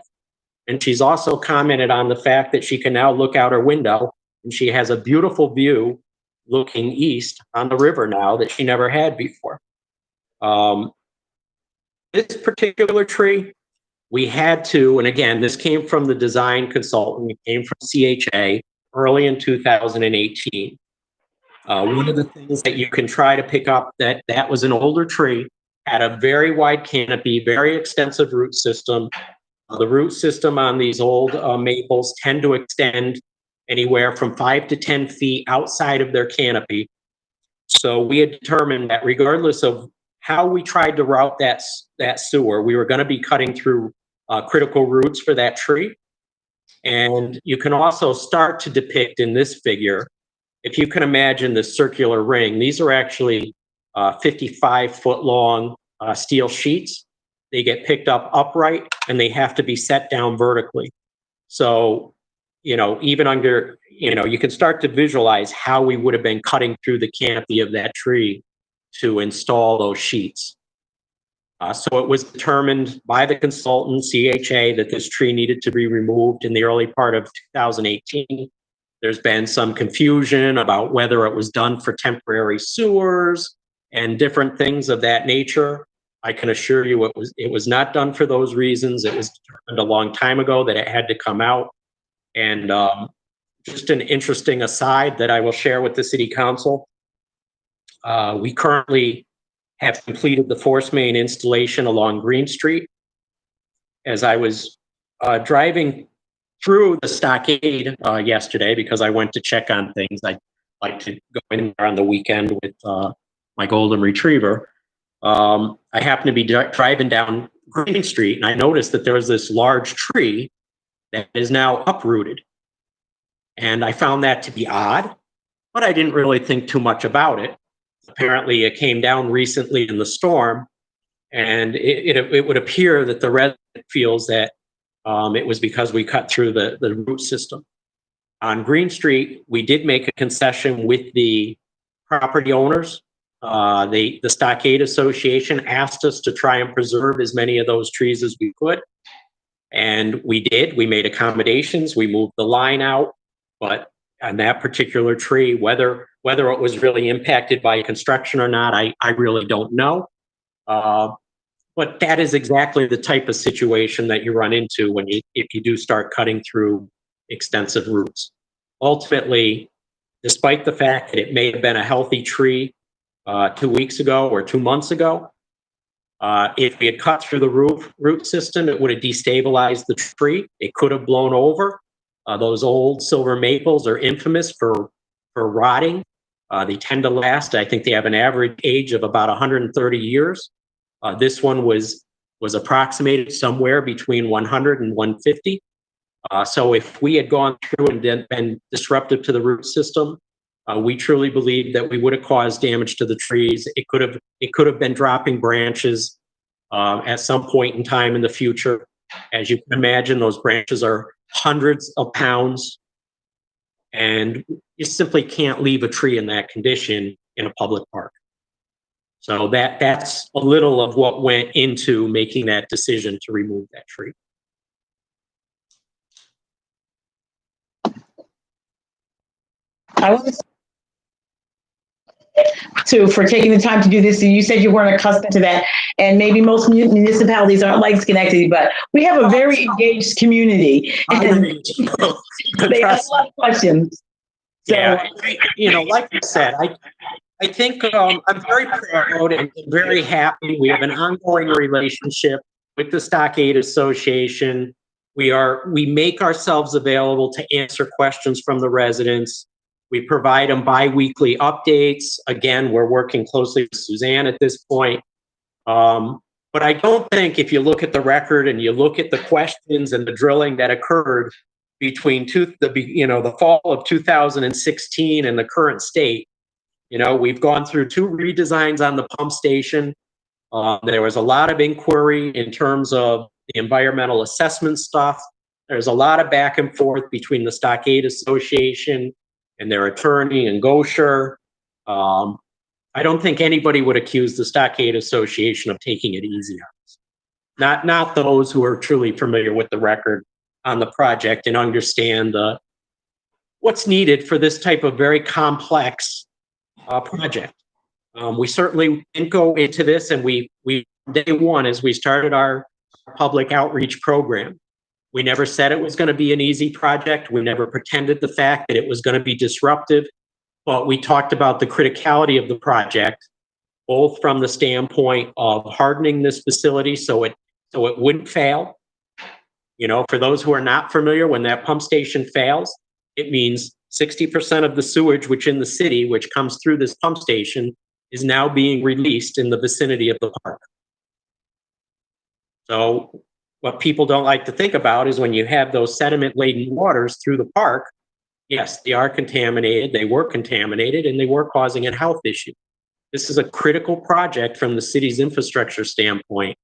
And she's also commented on the fact that she can now look out her window and she has a beautiful view looking east on the river now that she never had before. This particular tree, we had to, and again, this came from the design consultant, it came from CHA early in 2018. One of the things that you can try to pick up that was an older tree, had a very wide canopy, very extensive root system. The root system on these old maples tend to extend anywhere from 5 to 10 feet outside of their canopy. So we had determined that regardless of how we tried to route that sewer, we were going to be cutting through critical roots for that tree. And you can also start to depict in this figure, if you can imagine the circular ring, these are actually 55-foot long steel sheets. They get picked up upright and they have to be set down vertically. So, even under, you can start to visualize how we would have been cutting through the canopy of that tree to install those sheets. So it was determined by the consultant, CHA, that this tree needed to be removed in the early part of 2018. There's been some confusion about whether it was done for temporary sewers and different things of that nature. I can assure you it was not done for those reasons. It was determined a long time ago that it had to come out. And just an interesting aside that I will share with the City Council. We currently have completed the force main installation along Green Street. As I was driving through the stockade yesterday, because I went to check on things, I like to go in there on the weekend with my golden retriever. I happened to be driving down Green Street, and I noticed that there was this large tree that is now uprooted. And I found that to be odd. but I didn't really think too much about it. Apparently, it came down recently in the storm, and it would appear that the resident feels that it was because we cut through the root system. On Green Street, we did make a concession with the property owners. The Stockade Association asked us to try and preserve as many of those trees as we could. And we did. We made accommodations. We moved the line out. But on that particular tree, whether it was really impacted by construction or not, I really don't know. But that is exactly the type of situation that you run into if you do start cutting through extensive roots. Ultimately, despite the fact that it may have been a healthy tree 2 weeks ago or 2 months ago, if we had cut through the root system, it would have destabilized the tree. It could have blown over. Those old silver maples are infamous for rotting. They tend to last. I think they have an average age of about 130 years. This one was approximated somewhere between 100 and 150. So if we had gone through and been disruptive to the root system, we truly believe that we would have caused damage to the trees. It could have been dropping branches at some point in time in the future. As you can imagine, those branches are hundreds of pounds, and you simply can't leave a tree in that condition in a public park. So that's a little of what went into making that decision to remove that tree. I want to for taking the time to do this. And you said you weren't accustomed to that, and maybe most municipalities aren't like Schenectady, but we have a very engaged community, and they have a lot of questions. So, Yeah, like I said, I think I'm very proud and very happy. We have an ongoing relationship with the Stockade Association. We make ourselves available to answer questions from the residents. We provide them bi-weekly updates. Again, we're working closely with Suzanne at this point. But I don't think if you look at the record and you look at the questions and the drilling that occurred between the fall of 2016 and the current state, we've gone through 2 redesigns on the pump station. There was a lot of inquiry in terms of the environmental assessment stuff. There's a lot of back and forth between the Stockade Association and their attorney and Gosher. I don't think anybody would accuse the Stockade Association of taking it easy on us. Not those who are truly familiar with the record on the project and understand what's needed for this type of very complex project. We certainly didn't go into this, and we day one, as we started our public outreach program, we never said it was going to be an easy project. We never pretended the fact that it was going to be disruptive, but we talked about the criticality of the project, both from the standpoint of hardening this facility so it wouldn't fail. For those who are not familiar, when that pump station fails, it means 60% of the sewage which in the city, which comes through this pump station, is now being released in the vicinity of the park. So what people don't like to think about is when you have those sediment-laden waters through the park, yes, they are contaminated, they were contaminated, and they were causing a health issue. This is a critical project from the city's infrastructure standpoint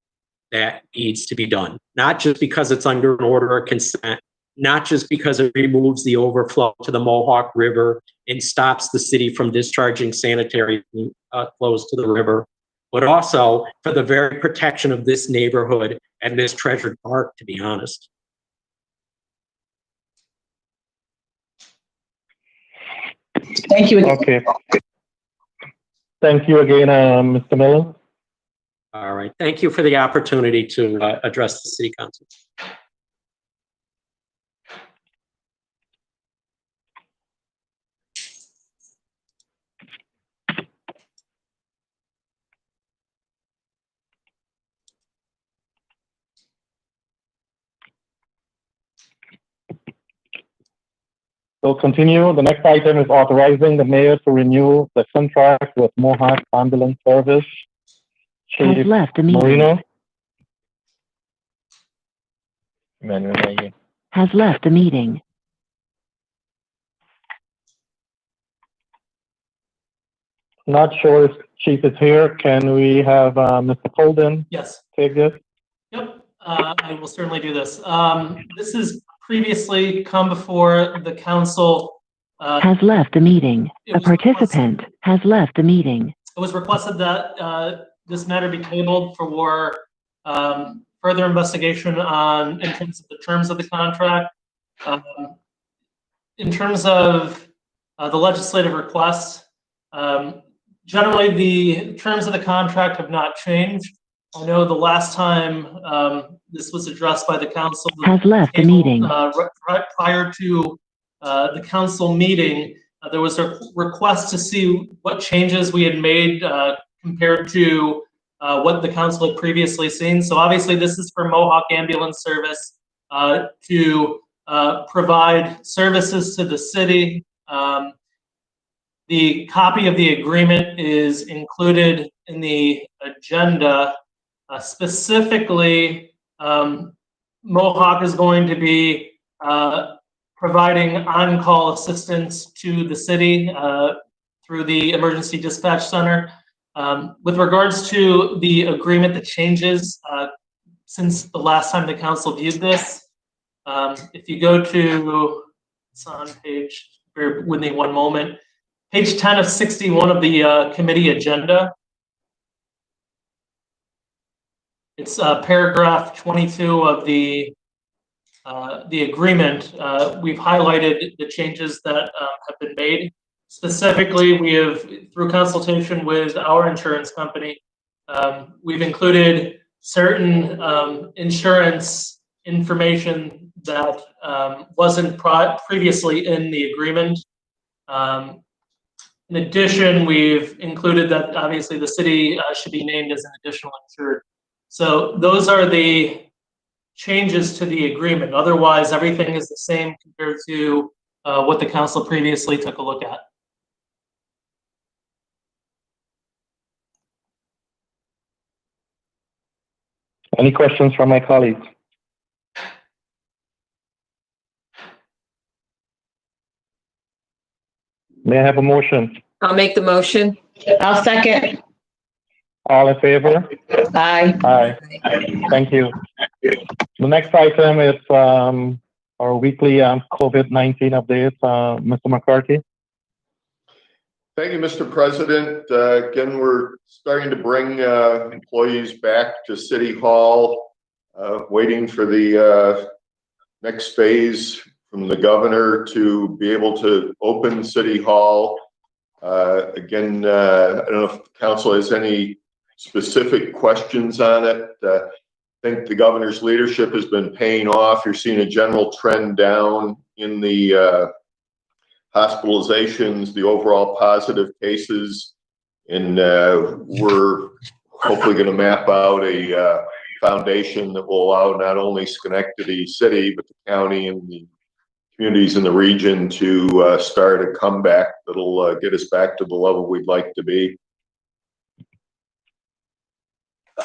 that needs to be done, not just because it's under an order of consent, not just because it removes the overflow to the Mohawk River and stops the city from discharging sanitary flows to the river, but also for the very protection of this neighborhood and this treasured park, to be honest. thank you. Okay. Thank you again, Mr. Miller. All right. Thank you for the opportunity to address the city council. We'll continue. The next item is authorizing the mayor to renew the contract with Mohawk Ambulance Service. Has Chief left the meeting. Marino. Has left the meeting. Not sure if Chief is here. Can we have Mr. Colden Yes. take this? Yep. I will certainly do this. This has previously come before the council. Has left the meeting. A participant has left the meeting. It was requested that this matter be tabled for further investigation on in terms of the terms of the contract. In terms of the legislative requests, generally the terms of the contract have not changed. I know the last time this was addressed by the council has left the meeting. Prior to the council meeting, there was a request to see what changes we had made compared to what the council had previously seen. So obviously this is for Mohawk Ambulance Service to provide services to the city. The copy of the agreement is included in the agenda. Specifically, Mohawk is going to be providing on-call assistance to the city through the Emergency Dispatch Center. With regards to the agreement that changes since the last time the council viewed this, if you go to, it's on page, bear with me one moment, page 10 of 61 of the committee agenda. It's paragraph 22 of the agreement. We've highlighted the changes that have been made. Specifically, we have, through consultation with our insurance company, we've included certain insurance information that wasn't previously in the agreement. In addition, we've included that obviously the city should be named as an additional insured. So those are the changes to the agreement. Otherwise, everything is the same compared to what the council previously took a look at. Any questions from my colleagues? May I have a motion? I'll make the motion. I'll second. All in favor? Aye. Aye. Thank you. The next item is our weekly COVID-19 update. Mr. McCarthy. Thank you, Mr. President. Again, we're starting to bring employees back to City Hall, waiting for the next phase from the governor to be able to open City Hall. Again, I don't know if the council has any specific questions on it. I think the governor's leadership has been paying off. You're seeing a general trend down in the hospitalizations, the overall positive cases, and we're hopefully going to map out a foundation that will allow not only Schenectady City, but the county and the communities in the region to start a comeback that'll get us back to the level we'd like to be.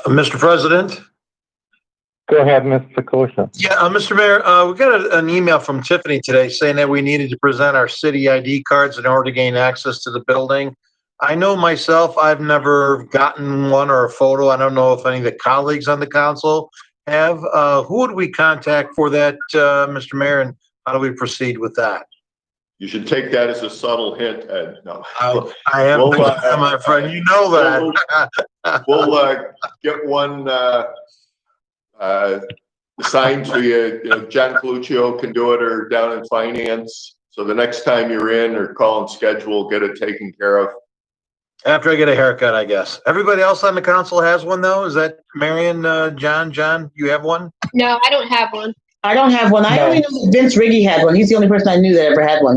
Mr. President? Go ahead, Mr. Kosha. Yeah, Mr. Mayor, we got an email from Tiffany today saying that we needed to present our city ID cards in order to gain access to the building. I know myself, I've never gotten one or a photo. I don't know if any of the colleagues on the council have. Who would we contact for that, Mr. Mayor, and how do we proceed with that? You should take that as a subtle hint, Ed. No. I am, my friend. You know that. We'll get one assigned to you. You know, John Coluccio can do it, or down in finance. So the next time you're in or call and schedule, get it taken care of. After I get a haircut, I guess. Everybody else on the council has one, though? Is that Marion, John, you have one? No, I don't have one. I don't have one. I only know that Vince Riggy had one. He's the only person I knew that ever had one.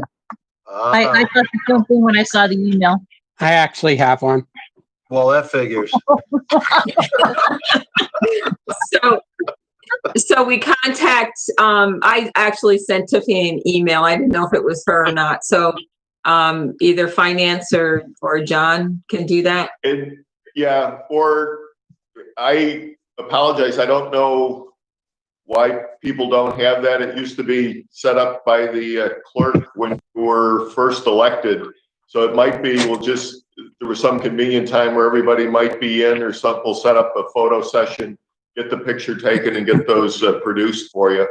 I thought the same thing when I saw the email. I actually have one. Well, that figures. So we contact, I actually sent Tiffany an email. I didn't know if it was her or not. So either finance or John can do that. Yeah, or I apologize. I don't know why people don't have that. It used to be set up by the clerk when we were first elected. So it might be, there was some convenient time where everybody might be in or something. We'll set up a photo session, get the picture taken and get those produced for you.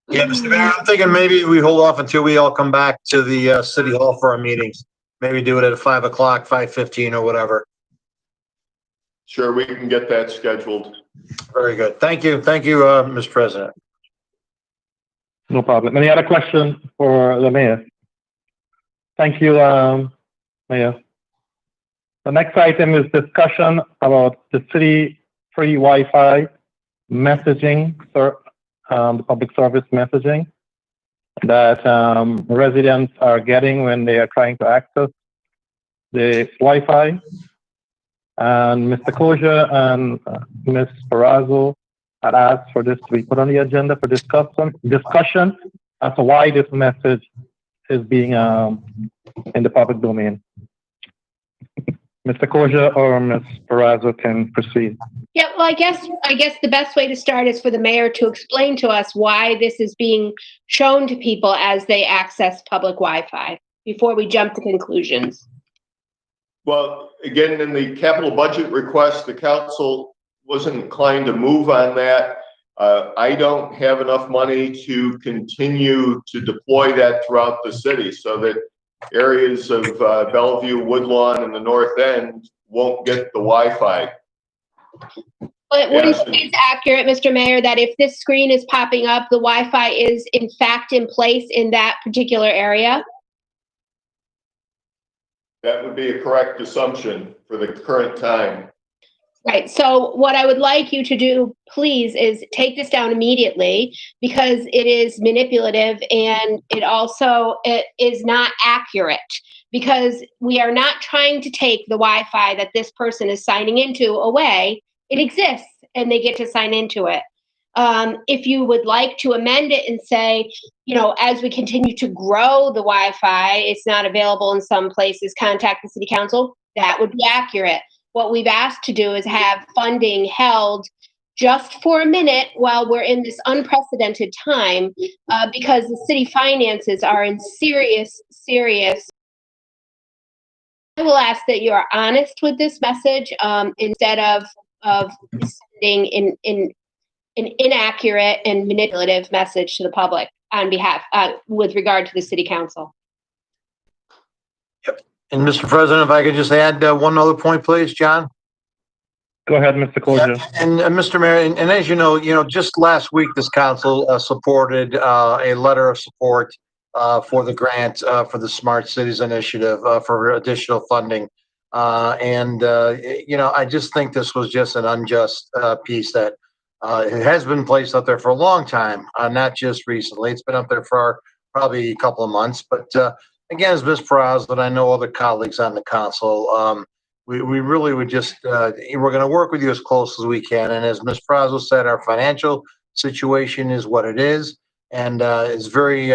Yeah, Mr. Mayor, I'm thinking maybe we hold off until we all come back to the city hall for our meetings. Maybe do it at 5 o'clock, 5:15 or whatever. Sure, we can get that scheduled. Very good. Thank you. Thank you, Mr. President. No problem. Any other questions for the mayor? Thank you, Mayor. The next item is discussion about the city free Wi-Fi messaging, the public service messaging that residents are getting when they are trying to access the Wi-Fi. And Mr. Koja and Ms. Ferrazzo had asked for this to be put on the agenda for discussion as to why this message is being in the public domain. Mr. Koja or Ms. Ferrazzo can proceed. Yeah, well, I guess the best way to start is for the mayor to explain to us why this is being shown to people as they access public Wi-Fi before we jump to conclusions. Well, again, in the capital budget request, the council wasn't inclined to move on that. I don't have enough money to continue to deploy that throughout the city so that areas of Bellevue, Woodlawn, and the North End won't get the Wi-Fi. But wouldn't you say it's accurate, Mr. Mayor, that if this screen is popping up, the Wi-Fi is in fact in place in that particular area? That would be a correct assumption for the current time. Right. So what I would like you to do, please, is take this down immediately because it is manipulative and it is not accurate because we are not trying to take the Wi-Fi that this person is signing into away. It exists and they get to sign into it. If you would like to amend it and say, as we continue to grow the Wi-Fi, it's not available in some places, contact the city council, that would be accurate. What we've asked to do is have funding held just for a minute while we're in this unprecedented time because the city finances are in serious. I will ask that you are honest with this message instead of sending an inaccurate and manipulative message to the public on behalf with regard to the city council. And Mr. President, if I could just add one other point, please, John? Go ahead, Mr. Koja. Yeah, and Mr. Mayor, and as you know, just last week, this council supported a letter of support for the grant for the Smart Cities Initiative for additional funding. I just think this was just an unjust piece that it has been placed up there for a long time, not just recently. It's been up there for probably a couple of months, but again, as Ms. Ferrazzo and I know other colleagues on the council, we really would just, we're going to work with you as close as we can. And as Ms. Ferrazzo said, our financial situation is what it is. And it's very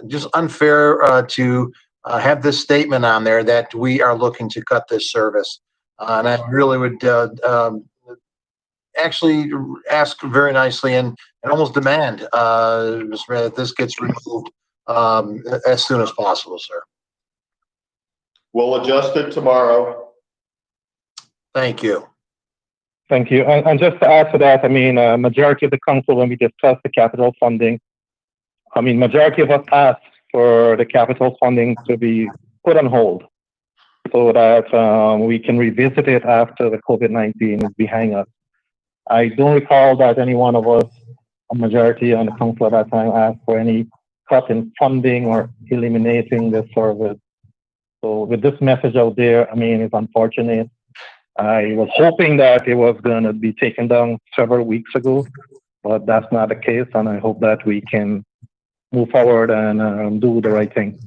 just unfair to have this statement on there that we are looking to cut this service. And I really would actually ask very nicely and almost demand, Mr. Mayor, that this gets removed as soon as possible, sir. We'll adjust it tomorrow. Thank you. Thank you. And just to add to that, majority of the council, when we discuss the capital funding, majority of us asked for the capital funding to be put on hold so that we can revisit it after the COVID-19 is behind us. I don't recall that any one of us, a majority on the council at that time, asked for any cut in funding or eliminating the service. So with this message out there, it's unfortunate. I was hoping that it was going to be taken down several weeks ago, but that's not the case. And I hope that we can move forward and do the right thing.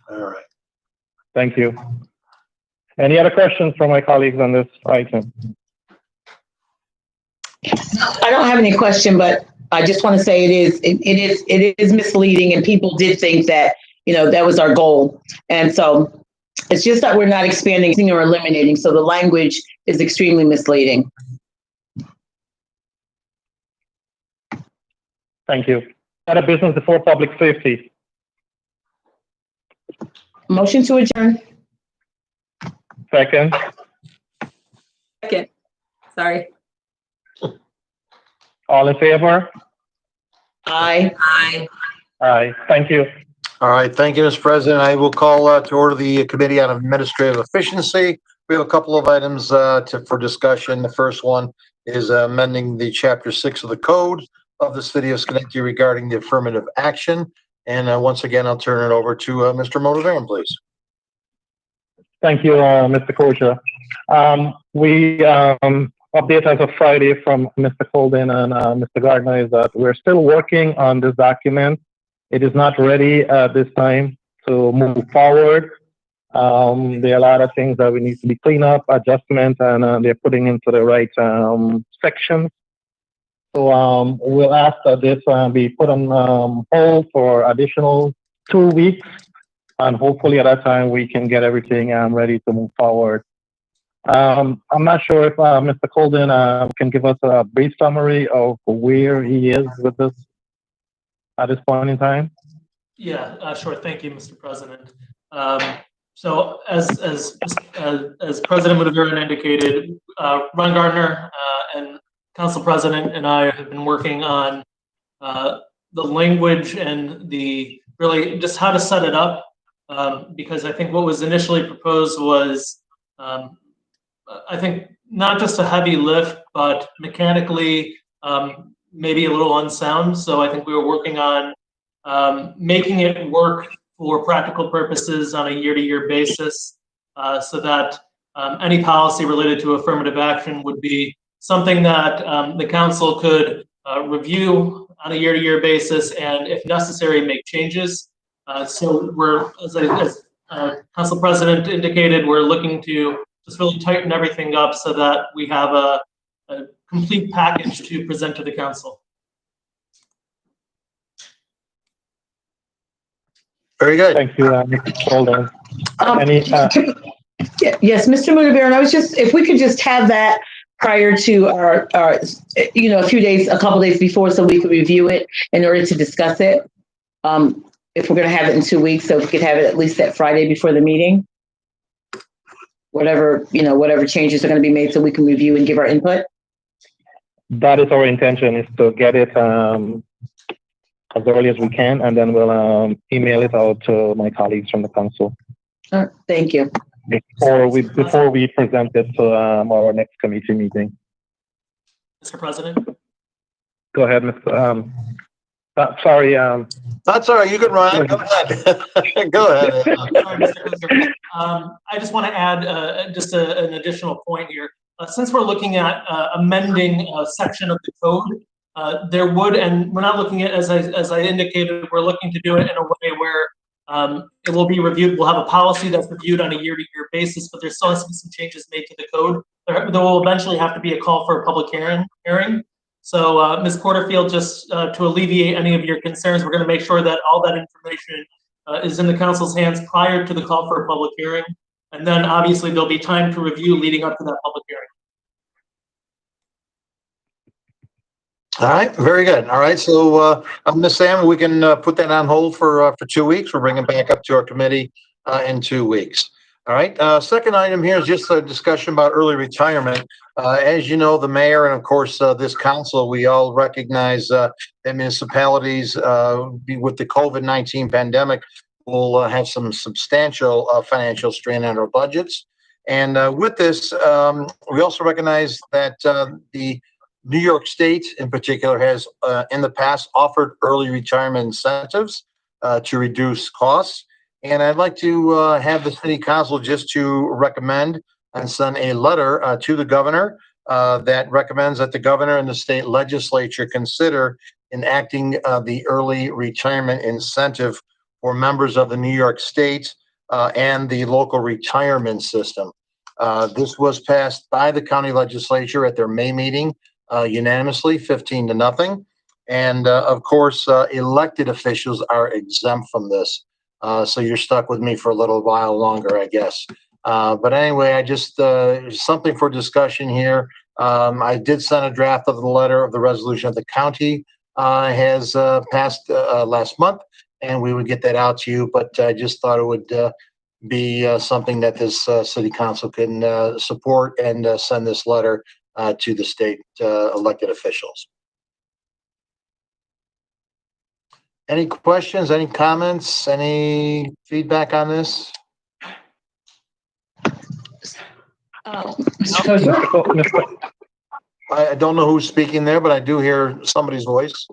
All right. Thank you. Any other questions from my colleagues on this item? I don't have any question, but I just want to say it is misleading, and people did think that that was our goal, and so it's just that we're not expanding or eliminating. So the language is extremely misleading. Thank you. Other business before public safety. Motion to adjourn. Second. Second. Sorry. All in favor? Aye. Aye. Aye. Thank you. All right, thank you, Mr. President. I will call to order the Committee on Administrative Efficiency. We have a couple of items for discussion. The first one is amending the Chapter 6 of the Code of the City of Schenectady regarding the affirmative action. And once again, I'll turn it over to Mr. Motivaran, please. Thank you, Mr. Kosher. We update as of Friday from Mr. Colden and Mr. Gardner is that we're still working on this document. It is not ready at this time to move forward. There are a lot of things that we need to be clean up, adjustments, and they're putting into the right sections. So we'll ask that this be put on hold for additional 2 weeks, and hopefully at that time we can get everything ready to move forward. I'm not sure if Mr. Colden can give us a brief summary of where he is with this at this point in time. Yeah, sure. Thank you, Mr. President. So as President Mudaviran indicated, Ron Gardner and Council President and I have been working on the language and the really just how to set it up, because I think what was initially proposed was, I think, not just a heavy lift, but mechanically maybe a little unsound. So I think we were working on making it work for practical purposes on a year-to-year basis, so that any policy related to affirmative action would be something that the council could review on a year-to-year basis, and if necessary, make changes. So we're, as Council President indicated, we're looking to just really tighten everything up so that we have a complete package to present to the council. Very good. Thank you, Mr. Colden. Yes, Mr. Mudaviran, I was just, if we could just have that prior to our a couple days before, so we could review it in order to discuss it. If we're going to have it in 2 weeks, so if we could have it at least that Friday before the meeting. Whatever changes are going to be made, so we can review and give our input. That is our intention, is to get it as early as we can, and then we'll email it out to my colleagues from the council. Thank you. Before we present it to our next committee meeting. Mr. President? Go ahead, Mr. Sorry. That's all right. You can run. Go ahead. Go ahead. Sorry, Mr. President. I just want to add just an additional point here. Since we're looking at amending a section of the code, there would, and we're not looking at, as I indicated, we're looking to do it in a way where it will be reviewed. We'll have a policy that's reviewed on a year-to-year basis, but there still has to be some changes made to the code. There will eventually have to be a call for a public hearing. So, Ms. Porterfield, just to alleviate any of your concerns, we're going to make sure that all that information is in the council's hands prior to the call for a public hearing. And then obviously there'll be time to review leading up to that public hearing. All right, very good. All right, so Ms. Salmon, we can put that on hold for 2 weeks. We'll bring it back up to our committee in 2 weeks. All right, second item here is just a discussion about early retirement. As you know, the mayor and of course this council, we all recognize that municipalities with the COVID-19 pandemic will have some substantial financial strain on our budgets. And with this, we also recognize that the New York State in particular has in the past offered early retirement incentives to reduce costs. And I'd like to have the city council just to recommend and send a letter to the governor that recommends that the governor and the state legislature consider enacting the early retirement incentive for members of the New York State and the local retirement system. This was passed by the county legislature at their May meeting unanimously, 15-0. And of course, elected officials are exempt from this. So you're stuck with me for a little while longer, I guess. But anyway, I just something for discussion here. I did send a draft of the letter of the resolution of the county has passed last month, and we would get that out to you. But I just thought it would be something that this city council can support and send this letter to the state elected officials. Any questions, any comments, any feedback on this? Mr. Kosher? I don't know who's speaking there, but I do hear somebody's voice.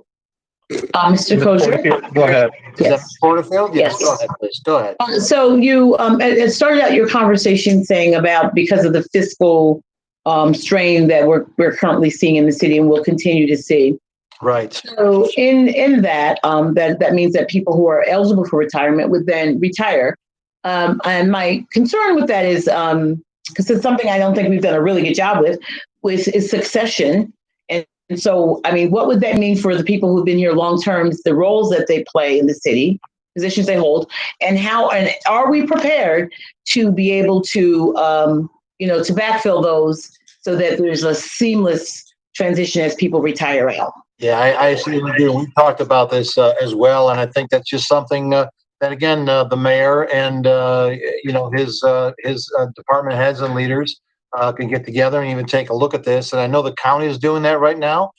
Mr. Kosher? Go ahead. Is that Porterfield? Yes, Yes. go ahead, please. Go ahead. So you, it started out your conversation saying about because of the fiscal strain that we're currently seeing in the city and will continue to see. Right. So in that, that means that people who are eligible for retirement would then retire. And my concern with that is, because it's something I don't think we've done a really good job with is succession. And so, I mean, what would that mean for the people who've been here long term, the roles that they play in the city, positions they hold, and are we prepared to be able to, to backfill those so that there's a seamless transition as people retire out? Yeah, I see what you do. We've talked about this as well, and I think that's just something that, again, the mayor and his department heads and leaders can get together and even take a look at this. And I know the county is doing that right now.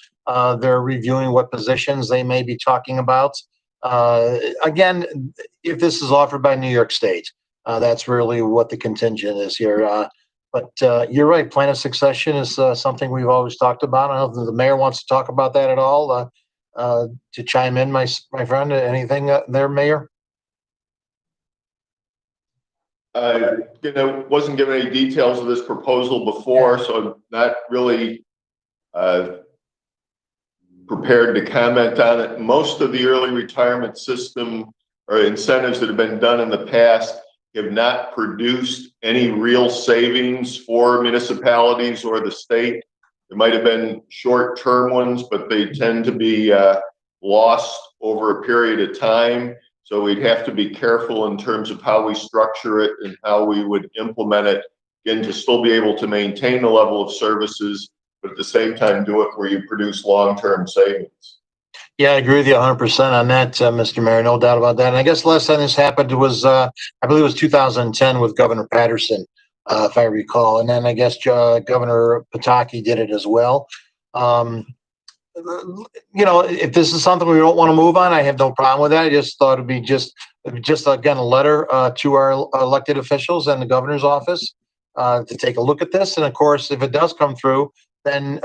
They're reviewing what positions they may be talking about. Again, if this is offered by New York State, that's really what the contingent is here. But you're right. Plan of succession is something we've always talked about. I don't know if the mayor wants to talk about that at all. To chime in, my friend, anything there, Mayor? Wasn't given any details of this proposal before, so I'm not really prepared to comment on it. Most of the early retirement system or incentives that have been done in the past have not produced any real savings for municipalities or the state. There might have been short-term ones, but they tend to be lost over a period of time. So we'd have to be careful in terms of how we structure it and how we would implement it, again, to still be able to maintain the level of services, but at the same time do it where you produce long-term savings. Yeah, I agree with you 100% on that, Mr. Mayor. No doubt about that. And I guess the last time this happened was, I believe it was 2010 with Governor Patterson, if I recall. And then I guess Governor Pataki did it as well. If this is something we don't want to move on, I have no problem with that. I just thought it'd be just again, a letter to our elected officials and the governor's office to take a look at this. And of course, if it does come through, then,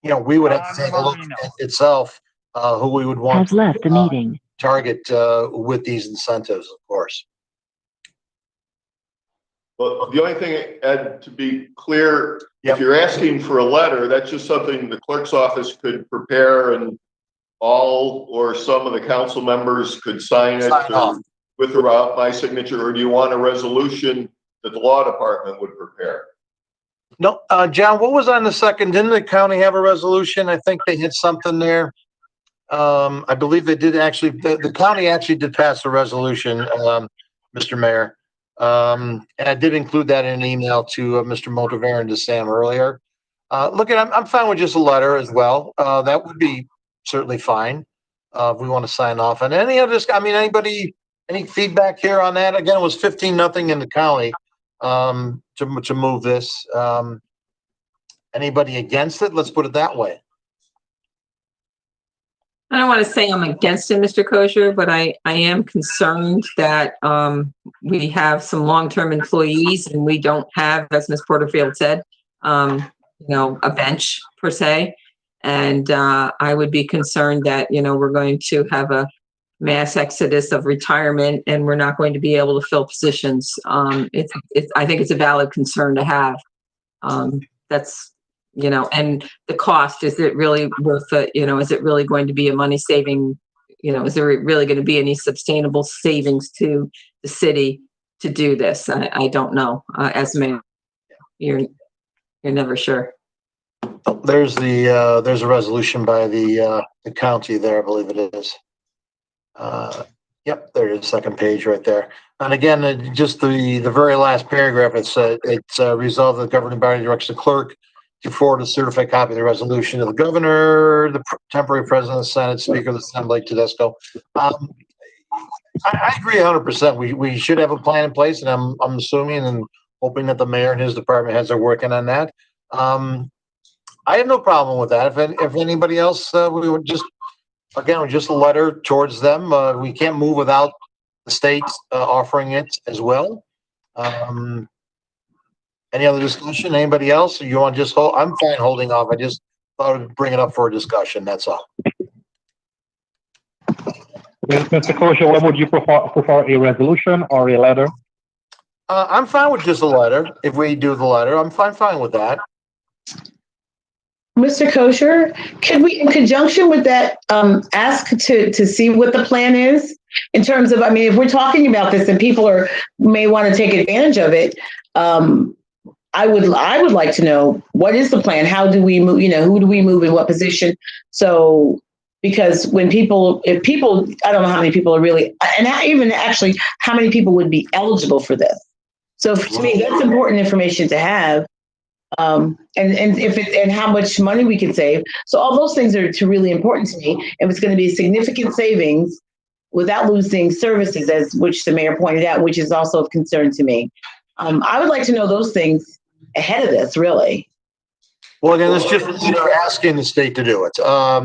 we would have to take a look at itself. Who we would want has left the meeting. Target with these incentives, of course. Well, the only thing, Ed, to be clear, if you're asking for a letter, that's just something the clerk's office could prepare and all or some of the council members could sign it with or without my signature, or do you want a resolution that the law department would prepare? No, John, what was on the second? Didn't the county have a resolution? I think they had something there. I believe they did actually, the county actually did pass a resolution, Mr. Mayor. And I did include that in an email to Mr. Motiver and to Sam earlier. I'm fine with just a letter as well. That would be certainly fine if we want to sign off on any of this. I mean, anybody, any feedback here on that? Again, it was 15-0 in the county to move this. Anybody against it? Let's put it that way. I don't want to say I'm against it, Mr. Kosher, but I am concerned that we have some long-term employees and we don't have, as Ms. Porterfield said, a bench per se. And I would be concerned that, we're going to have a mass exodus of retirement and we're not going to be able to fill positions. I think it's a valid concern to have. That's and the cost, is it really worth it? Is it really going to be a money saving? Is there really going to be any sustainable savings to the city to do this? I don't know. As mayor, you're never sure. There's a resolution by the county there, I believe it is. Yep, there is, second page right there. And again, just the very last paragraph, it's resolved that the governing body directs the clerk to forward a certified copy of the resolution to the governor, the temporary president of the Senate, Speaker of the Assembly, Tedesco. I agree 100%. We should have a plan in place, and I'm assuming and hoping that the mayor and his department heads are working on that. I have no problem with that. If anybody else, we would just a letter towards them. We can't move without the state offering it as well. Any other discussion? Anybody else? You want to just hold? I'm fine holding off. I just thought I'd bring it up for a discussion. That's all. Mr. Kosher, what would you prefer, a resolution or a letter? I'm fine with just a letter. If we do the letter, I'm fine with that. Mr. Kosher, could we, in conjunction with that, ask to see what the plan is in terms of, I mean, if we're talking about this and people may want to take advantage of it, I would like to know, what is the plan? How do we move, who do we move in what position? So, because if people, I don't know how many people are really, and even actually how many people would be eligible for this. So to me, that's important information to have. And how much money we can save. So all those things are really important to me. If it's going to be significant savings without losing services, as which the mayor pointed out, which is also of concern to me. I would like to know those things ahead of this, really. Well, again, it's just they're asking the state to do it.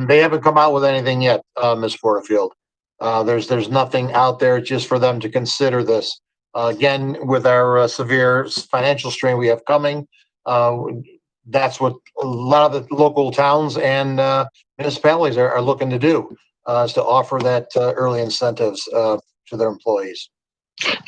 They haven't come out with anything yet, Ms. Porterfield. There's nothing out there just for them to consider this. Again, with our severe financial strain we have coming, that's what a lot of the local towns and municipalities are looking to do, is to offer that early incentives to their employees.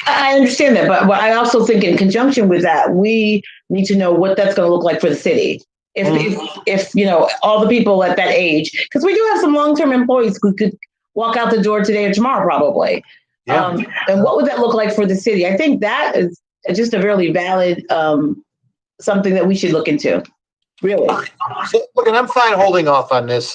I understand that, but I also think in conjunction with that, we need to know what that's going to look like for the city. If all the people at that age, because we do have some long-term employees who could walk out the door today or tomorrow, probably. Yeah. And what would that look like for the city? I think that is just a really valid something that we should look into. Really. So, look, and I'm fine holding off on this.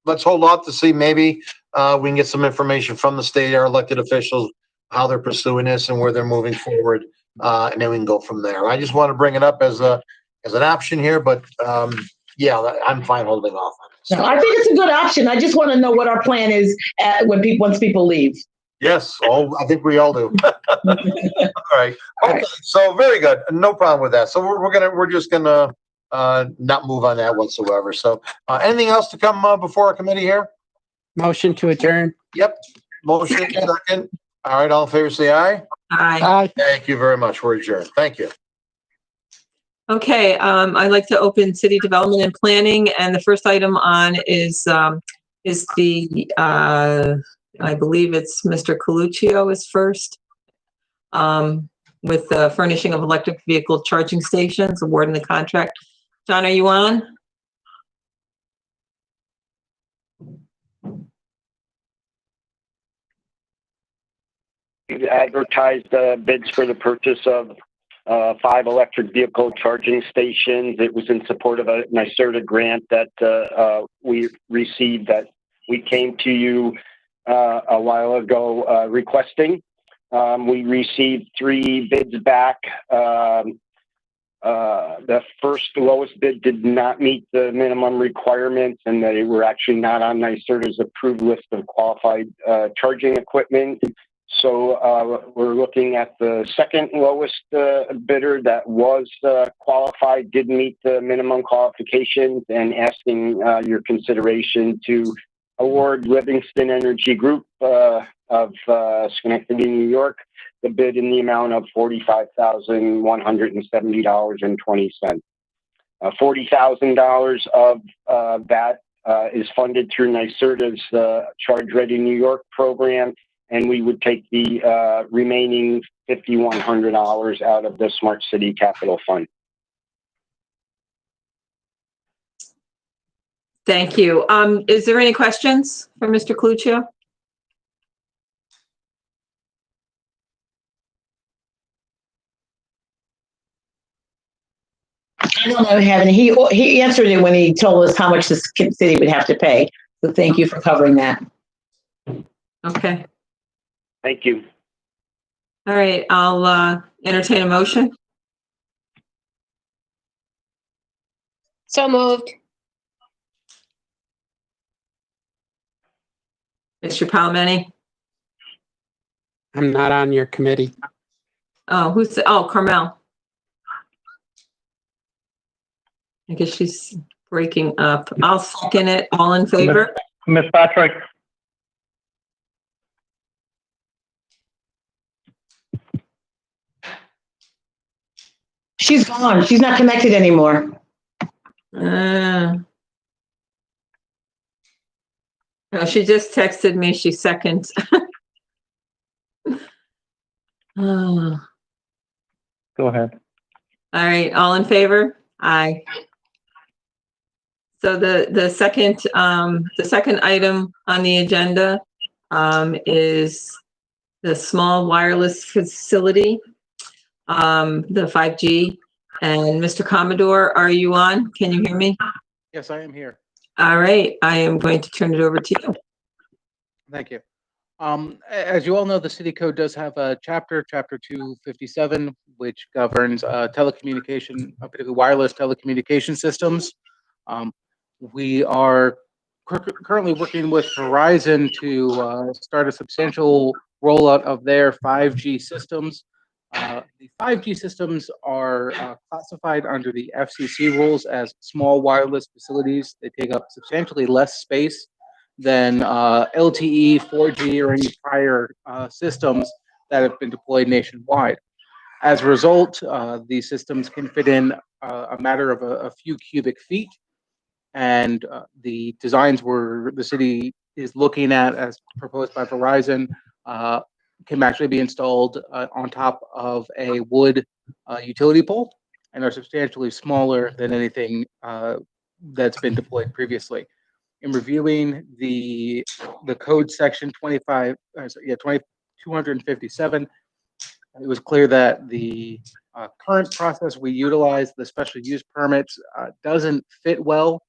Let's hold off to see maybe we can get some information from the state, our elected officials, how they're pursuing this and where they're moving forward, and then we can go from there. I just want to bring it up as an option here, but yeah, I'm fine holding off on it. No, I think it's a good option. I just want to know what our plan is once people leave. Yes, I think we all do. All right. Okay. So very good. No problem with that. So we're just gonna not move on that whatsoever. So anything else to come before our committee here? Motion to adjourn. Yep. Motion second. All right. All in favor, say aye. Aye. Thank you very much. We're adjourned. Thank you. Okay, I'd like to open city development and planning, and the first item on is the, I believe it's Mr. Coluccio is first, with the furnishing of electric vehicle charging stations, awarding the contract. John, are you on? We've advertised bids for the purchase of 5 electric vehicle charging stations. It was in support of a NYSERDA grant that we received, that we came to you a while ago requesting. We received 3 bids back. The first lowest bid did not meet the minimum requirements, and they were actually not on NYSERDA's approved list of qualified charging equipment. So we're looking at the second lowest bidder that was qualified, did meet the minimum qualifications, and asking your consideration to award Livingston Energy Group of Schenectady, New York, the bid in the amount of $45,170.20. $40,000 of that is funded through NYSERDA's Charge Ready New York program, and we would take the remaining $5,100 out of the Smart City Capital Fund. Thank you. Is there any questions for Mr. Coluccio? I don't know, have any. He answered it when he told us how much the city would have to pay. So thank you for covering that. Okay. Thank you. All right, I'll entertain a motion. So moved. Mr. Palomeni? I'm not on your committee. Oh, Carmel. I guess she's breaking up. I'll second it. All in favor? Ms. Patrick, She's gone. She's not connected anymore. No, she just texted me. She seconds. Oh, go ahead. all right. All in favor? Aye. So the second item on the agenda is the small wireless facility, the 5G. And Mr. Commodore, are you on? Can you hear me? Yes, I am here. All right, I am going to turn it over to you. Thank you. As you all know, the city code does have a chapter 257, which governs telecommunication, particularly wireless telecommunication systems. We are currently working with Verizon to start a substantial rollout of their 5G systems. The 5G systems are classified under the FCC rules as small wireless facilities. They take up substantially less space than LTE, 4G, or any prior systems that have been deployed nationwide. As a result, these systems can fit in a matter of a few cubic feet, and the designs where the city is looking at, as proposed by Verizon, can actually be installed on top of a wood utility pole and are substantially smaller than anything that's been deployed previously. In reviewing the code section 257, it was clear that the current process we utilize, the special use permits, doesn't fit well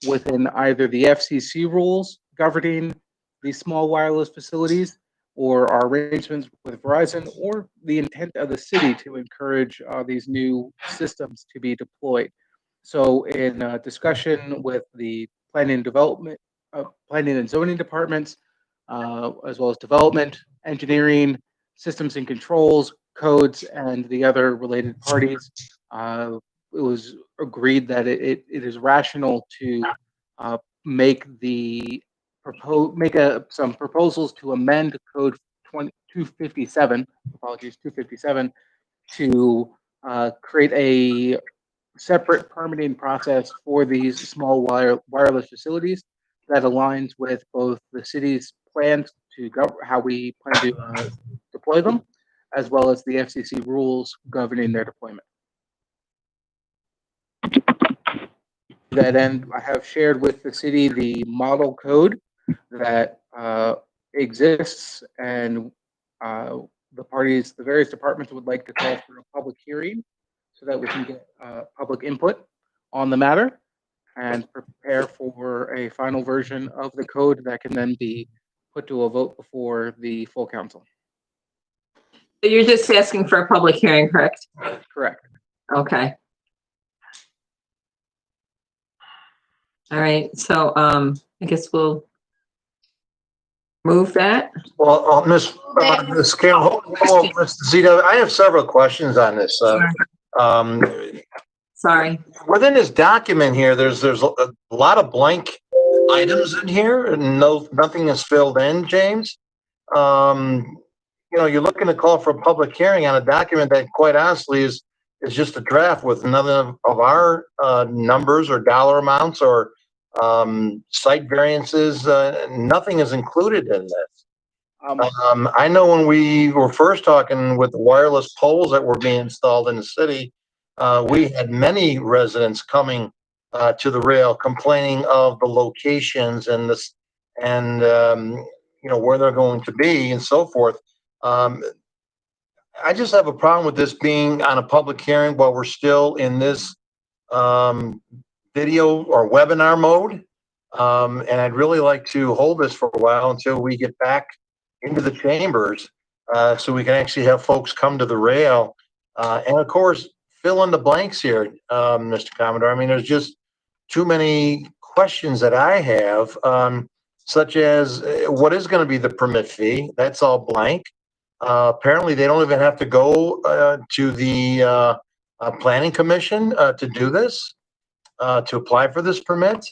within either the FCC rules governing these small wireless facilities or our arrangements with Verizon, or the intent of the city to encourage these new systems to be deployed. So in discussion with the planning and development, planning and zoning departments, as well as development, engineering, systems and controls, codes, and the other related parties, it was agreed that it is rational to make some proposals to amend code 257, apologies, 257, to create a separate permitting process for these small wireless facilities that aligns with both the city's plans to how we plan to deploy them, as well as the FCC rules governing their deployment. To that end, I have shared with the city the model code that exists, and the various departments would like to call for a public hearing so that we can get public input on the matter and prepare for a final version of the code that can then be put to a vote before the full council. You're just asking for a public hearing, correct? Correct. Okay. All right, so I guess we'll move that. Well, Ms. Carroll, Ms. Zito, I have several questions on this. Sorry. Within this document here, there's a lot of blank items in here, and nothing is filled in, James. You're looking to call for a public hearing on a document that, quite honestly, is just a draft with none of our numbers or dollar amounts or site variances. Nothing is included in this. I know when we were first talking with the wireless poles that were being installed in the city, we had many residents coming to the rail complaining of the locations and this and where they're going to be and so forth. I just have a problem with this being on a public hearing while we're still in this video or webinar mode. And I'd really like to hold this for a while until we get back into the chambers so we can actually have folks come to the rail. And of course, fill in the blanks here, Mr. Commodore. I mean, there's just too many questions that I have, such as what is going to be the permit fee? That's all blank. Apparently, they don't even have to go to the planning commission to do this, to apply for this permit.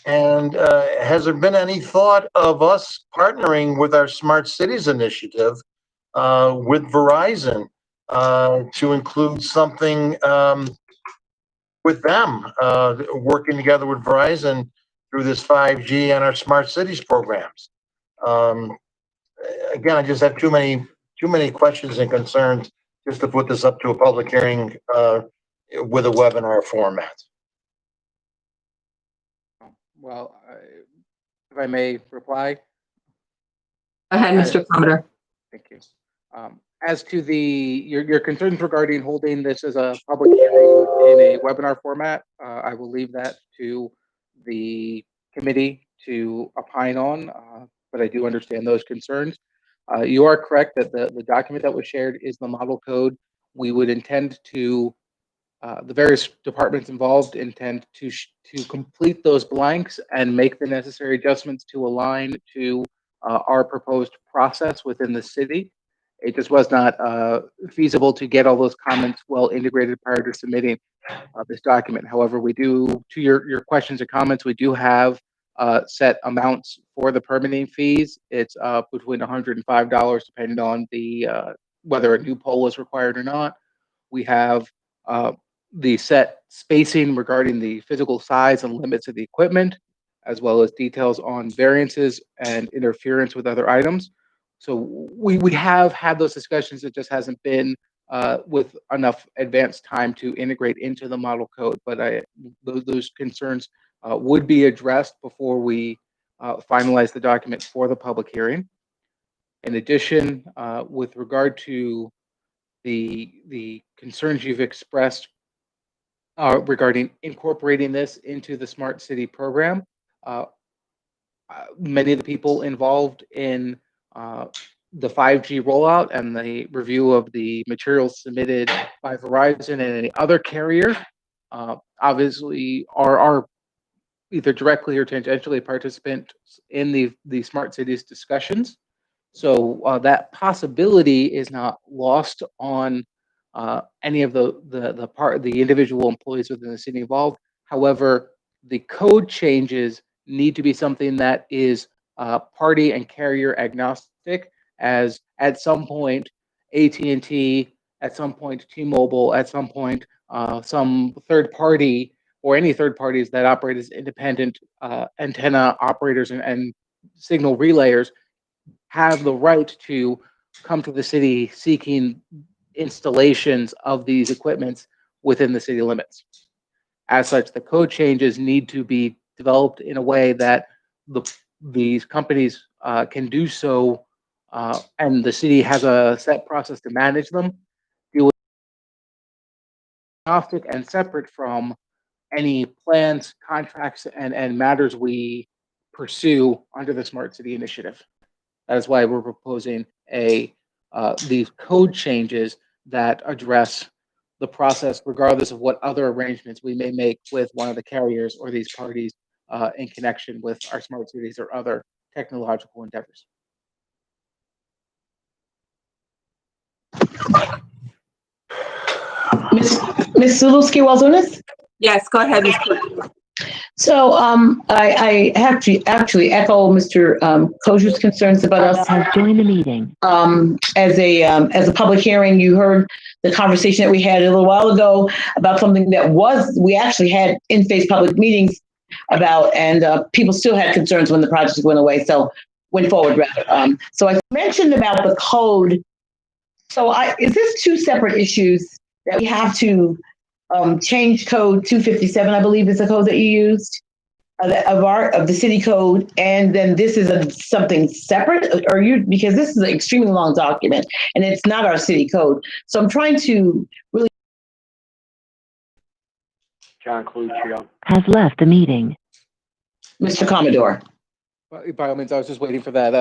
And has there been any thought of us partnering with our Smart Cities initiative with Verizon to include something with them, working together with Verizon through this 5G and our Smart Cities programs? Again, I just have too many questions and concerns just to put this up to a public hearing with a webinar format. Well, if I may reply. Go ahead, Mr. Commodore. Thank you. As to your concerns regarding holding this as a public hearing in a webinar format, I will leave that to the committee to opine on, but I do understand those concerns. You are correct that the document that was shared is the model code. We would intend to, the various departments involved intend to complete those blanks and make the necessary adjustments to align to our proposed process within the city. It just was not feasible to get all those comments well integrated prior to submitting this document. However, we do, to your questions or comments, we do have set amounts for the permitting fees. It's between $105 depending on the whether a new pole is required or not. We have the set spacing regarding the physical size and limits of the equipment, as well as details on variances and interference with other items. So we have had those discussions. It just hasn't been with enough advanced time to integrate into the model code. But those concerns would be addressed before we finalize the document for the public hearing. In addition, with regard to the concerns you've expressed regarding incorporating this into the Smart City program, many of the people involved in the 5G rollout and the review of the materials submitted by Verizon and any other carrier obviously are either directly or tangentially participants in the Smart Cities discussions. So that possibility is not lost on any of the individual employees within the city involved. However, the code changes need to be something that is party and carrier agnostic, as at some point AT&T, at some point T-Mobile, at some point some third party or any third parties that operate as independent antenna operators and signal relayers have the right to come to the city seeking installations of these equipments within the city limits. As such, the code changes need to be developed in a way that these companies can do so, and the city has a set process to manage them, agnostic and separate from any plans, contracts, and matters we pursue under the Smart City Initiative. That is why we're proposing these code changes that address the process, regardless of what other arrangements we may make with one of the carriers or these parties in connection with our smart cities or other technological endeavors. Ms. Zulewski-Walzunas? Yes, go ahead, Ms. Clerk. So I have to actually echo Mr. Kosher's concerns about us. Has joined the meeting. As a public hearing, you heard the conversation that we had a little while ago about something that we actually had in-face public meetings about, and people still had concerns when the project went away. So went forward rather. So I mentioned about the code. So is this two separate issues that we have to change code 257, I believe is the code that you used of the city code, and then this is something separate, or because this is an extremely long document and it's not our city code. So I'm trying to really. John Coluccio has left the meeting. Mr. Commodore. By all means, I was just waiting for that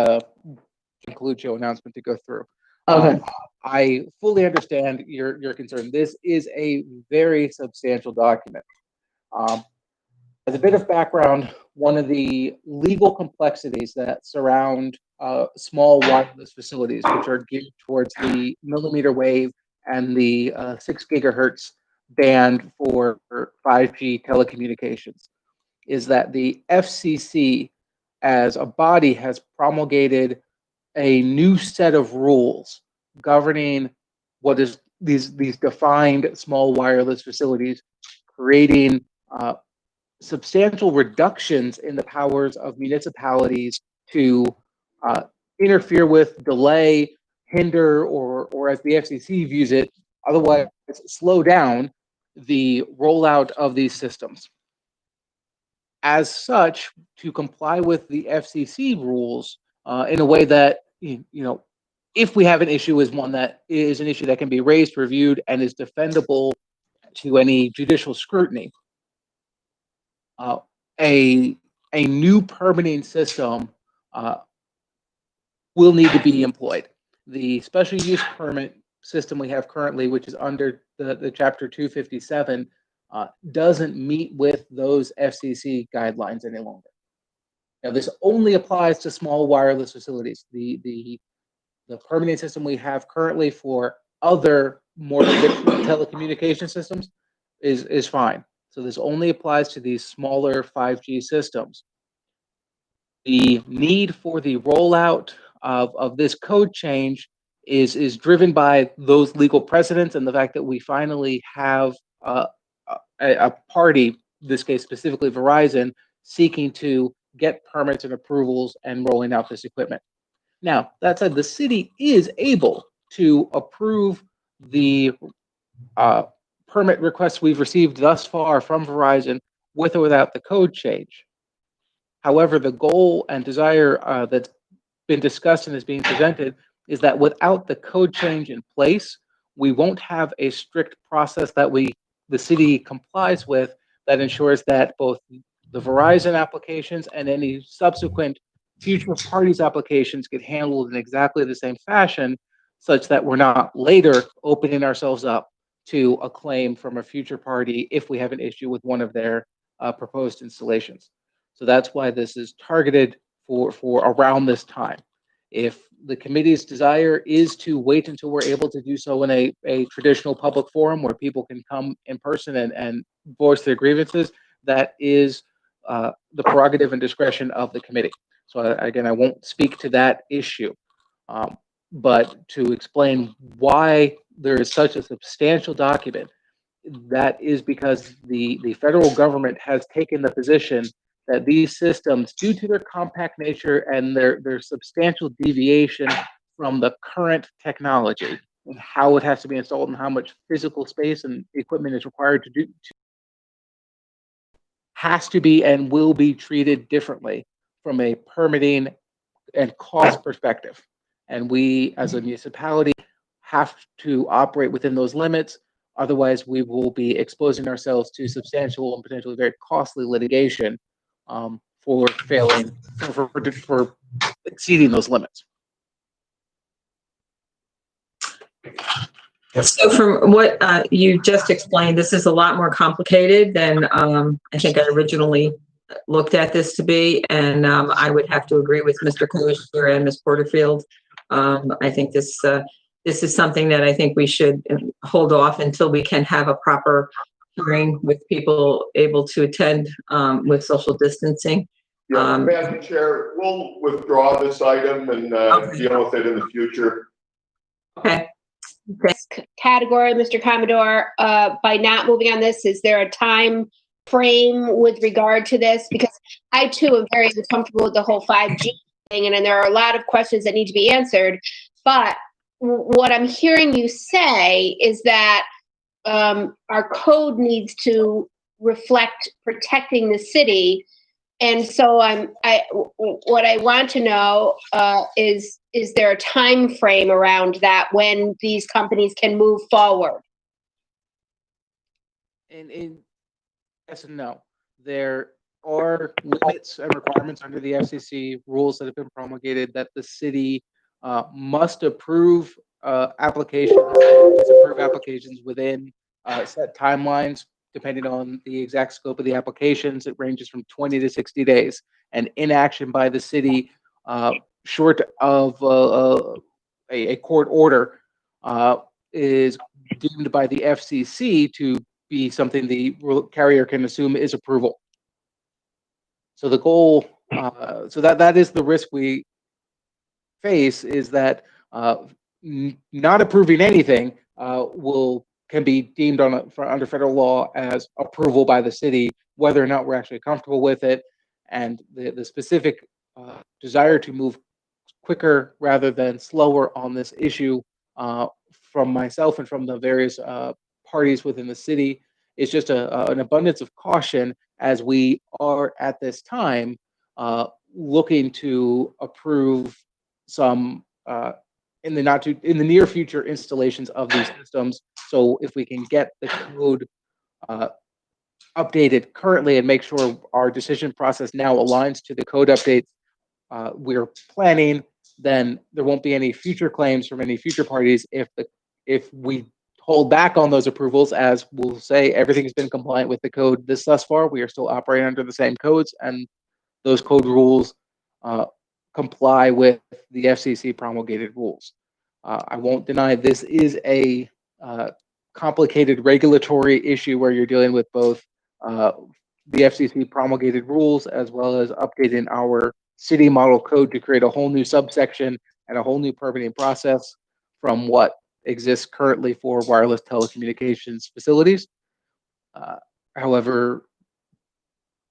Coluccio announcement to go through. Okay. I fully understand your concern. This is a very substantial document. as a bit of background, one of the legal complexities that surround small wireless facilities, which are geared towards the millimeter wave and the 6 gigahertz band for 5G telecommunications, is that the FCC as a body has promulgated a new set of rules governing what is these defined small wireless facilities, creating substantial reductions in the powers of municipalities to interfere with, delay, hinder, or as the FCC views it, otherwise slow down the rollout of these systems. As such, to comply with the FCC rules in a way that, if we have an issue, is one that is an issue that can be raised, reviewed, and is defendable to any judicial scrutiny. A new permitting system will need to be employed. The special use permit system we have currently, which is under the Chapter 257, doesn't meet with those FCC guidelines any longer. Now, this only applies to small wireless facilities. The permitting system we have currently for other more traditional telecommunication systems is fine. So this only applies to these smaller 5G systems. The need for the rollout of this code change is driven by those legal precedents and the fact that we finally have a party, in this case specifically Verizon, seeking to get permits and approvals and rolling out this equipment. Now, that said, the city is able to approve the permit requests we've received thus far from Verizon with or without the code change. However, the goal and desire that's been discussed and is being presented is that without the code change in place, we won't have a strict process that the city complies with that ensures that both the Verizon applications and any subsequent future parties applications get handled in exactly the same fashion, such that we're not later opening ourselves up to a claim from a future party if we have an issue with one of their proposed installations. So that's why this is targeted for around this time. If the committee's desire is to wait until we're able to do so in a traditional public forum where people can come in person and voice their grievances, that is the prerogative and discretion of the committee. So again, I won't speak to that issue, but to explain why there is such a substantial document, that is because the federal government has taken the position that these systems, due to their compact nature and their substantial deviation from the current technology and how it has to be installed and how much physical space and equipment is required to do, has to be and will be treated differently from a permitting and cost perspective. And we, as a municipality, have to operate within those limits. Otherwise, we will be exposing ourselves to substantial and potentially very costly litigation for failing, for exceeding those limits. So from what you just explained, this is a lot more complicated than I think I originally looked at this to be. And I would have to agree with Mr. Commissioner and Ms. Porterfield. I think this is something that I think we should hold off until we can have a proper hearing with people able to attend with social distancing. Yeah, Madam Chair, we'll withdraw this item and deal with it in the future. Okay. This category, Mr. Commodore, by not moving on this, is there a time frame with regard to this? Because I too am very uncomfortable with the whole 5G thing, and there are a lot of questions that need to be answered. But what I'm hearing you say is that our code needs to reflect protecting the city. And so what I want to know is there a time frame around that when these companies can move forward? And yes and no. There are limits and requirements under the FCC rules that have been promulgated that the city must approve applications within set timelines. depending on the exact scope of the applications, it ranges from 20 to 60 days. And inaction by the city, short of a court order, is deemed by the FCC to be something the carrier can assume is approval. So the goal, so that is the risk we face, is that not approving anything can be deemed under federal law as approval by the city, whether or not we're actually comfortable with it. And the specific desire to move quicker rather than slower on this issue from myself and from the various parties within the city is just an abundance of caution, as we are at this time looking to approve some in the near future installations of these systems. So if we can get the code updated currently and make sure our decision process now aligns to the code updates we're planning, then there won't be any future claims from any future parties if we hold back on those approvals, as we'll say everything has been compliant with the code thus far. We are still operating under the same codes, and those code rules comply with the FCC promulgated rules. I won't deny this is a complicated regulatory issue where you're dealing with both the FCC promulgated rules as well as updating our city model code to create a whole new subsection and a whole new permitting process from what exists currently for wireless telecommunications facilities. However,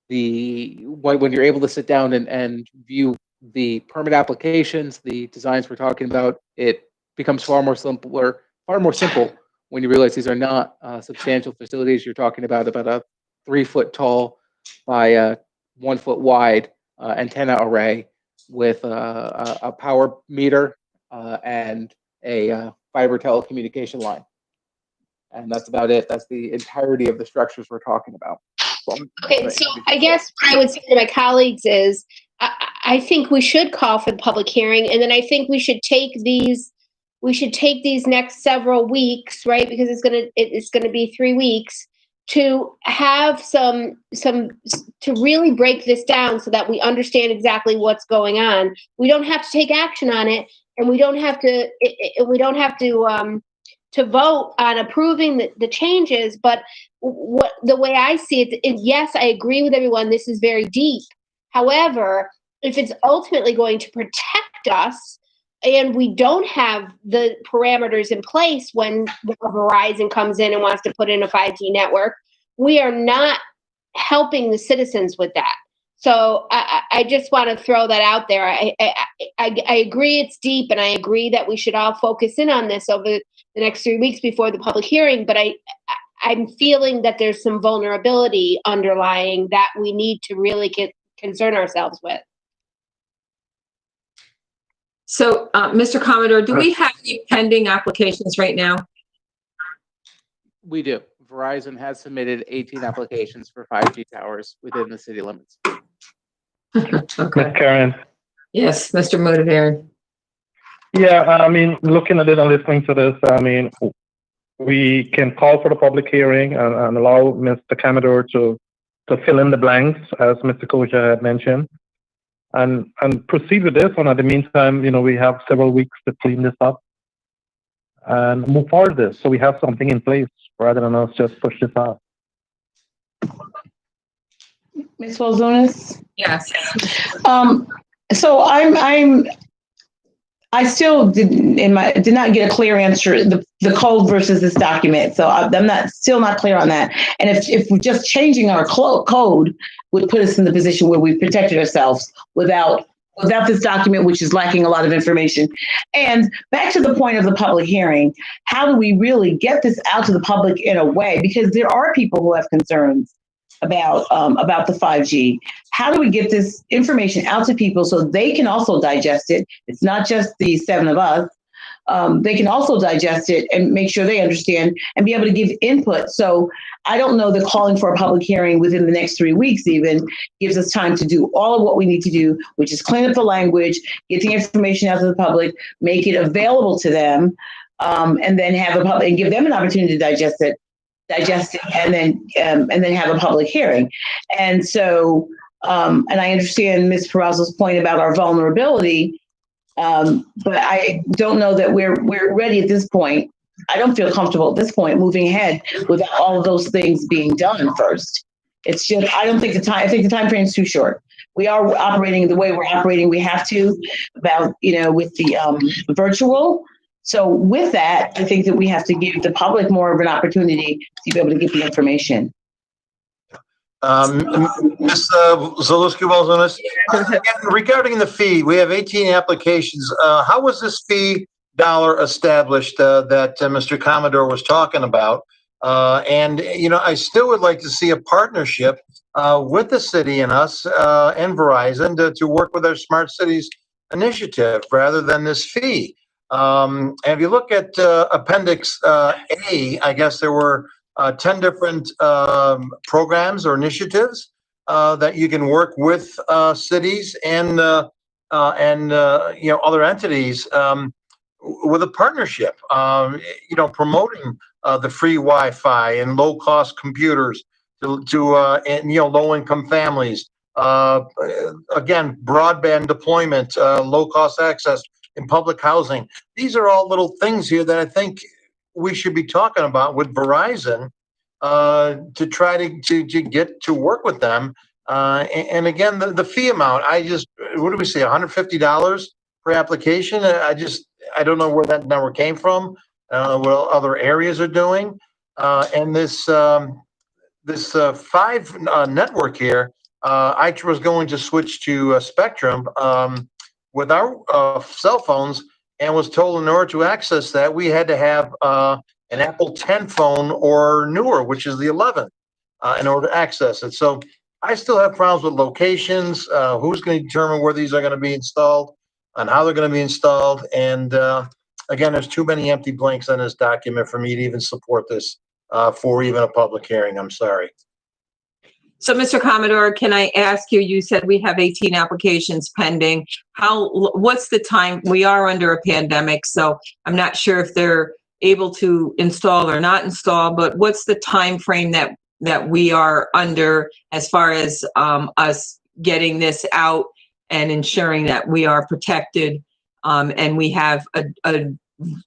when you're able to sit down and view the permit applications, the designs we're talking about, it becomes far more simple when you realize these are not substantial facilities. You're talking about a 3 foot tall by 1 foot wide antenna array with a power meter and a fiber telecommunication line. And that's about it. That's the entirety of the structures we're talking about. Okay, so I guess what I would say to my colleagues is I think we should call for the public hearing, and then I think we should take these next several weeks, right? Because it's gonna be 3 weeks to have some to really break this down so that we understand exactly what's going on. We don't have to take action on it, and we don't have to vote on approving the changes. But the way I see it is, yes, I agree with everyone. This is very deep. However, if it's ultimately going to protect us, and we don't have the parameters in place when Verizon comes in and wants to put in a 5G network, we are not helping the citizens with that. So I just want to throw that out there. I agree it's deep, and I agree that we should all focus in on this over the next 3 weeks before the public hearing. But I'm feeling that there's some vulnerability underlying that we need to really concern ourselves with. So, Mr. Commodore, do we have any pending applications right now? We do. Verizon has submitted 18 applications for 5G towers within the city limits. Okay. Ms. Karen. Yes, Mr. Motivator. Yeah, I mean, looking at it and listening to this, I mean, we can call for the public hearing and allow Mr. Commodore to fill in the blanks, as Mr. Koja had mentioned, and proceed with this one. At the meantime, we have several weeks to clean this up and move forward with this, so we have something in place rather than us just push this out. Ms. Walzunas? Yes. So I still did not get a clear answer, the code versus this document. So I'm still not clear on that. And if we're just changing our code would put us in the position where we've protected ourselves without this document, which is lacking a lot of information. And back to the point of the public hearing, how do we really get this out to the public in a way? Because there are people who have concerns about the 5G. How do we get this information out to people so they can also digest it? It's not just the 7 of us. They can also digest it and make sure they understand and be able to give input. So I don't know that calling for a public hearing within the next 3 weeks even gives us time to do all of what we need to do, which is clean up the language, get the information out to the public, make it available to them, and then have and give them an opportunity to digest it. digest it, and then have a public hearing. And so, and I understand Ms. Perazzo's point about our vulnerability, but I don't know that we're ready at this point. I don't feel comfortable at this point moving ahead without all of those things being done first. It's just, I don't think I think the time frame is too short. We are operating the way we're operating. We have to with the virtual. So with that, I think that we have to give the public more of an opportunity to be able to get the information. Ms. Zaluski-Wells, regarding the fee, we have 18 applications. How was this fee dollar established that Mr. Commodore was talking about? And I still would like to see a partnership with the city and us and Verizon to work with our Smart Cities initiative rather than this fee. And if you look at Appendix A, I guess there were 10 different programs or initiatives that you can work with cities and other entities with a partnership. Promoting the free Wi-Fi and low-cost computers to low-income families. Again, broadband deployment, low-cost access in public housing. These are all little things here that I think we should be talking about with Verizon to try to get to work with them. And again, the fee amount, what do we say, $150 per application? I don't know where that number came from. I don't know what other areas are doing. And this 5 network here, I was going to switch to Spectrum with our cell phones, and was told in order to access that we had to have an Apple 10 phone or newer, which is the 11, in order to access it. So I still have problems with locations, who's going to determine where these are going to be installed and how they're going to be installed. And again, there's too many empty blanks on this document for me to even support this for even a public hearing. I'm sorry. So, Mr. Commodore, can I ask you, you said we have 18 applications pending. What's the time? We are under a pandemic, so I'm not sure if they're able to install or not install, but what's the time frame that we are under as far as us getting this out and ensuring that we are protected and we have a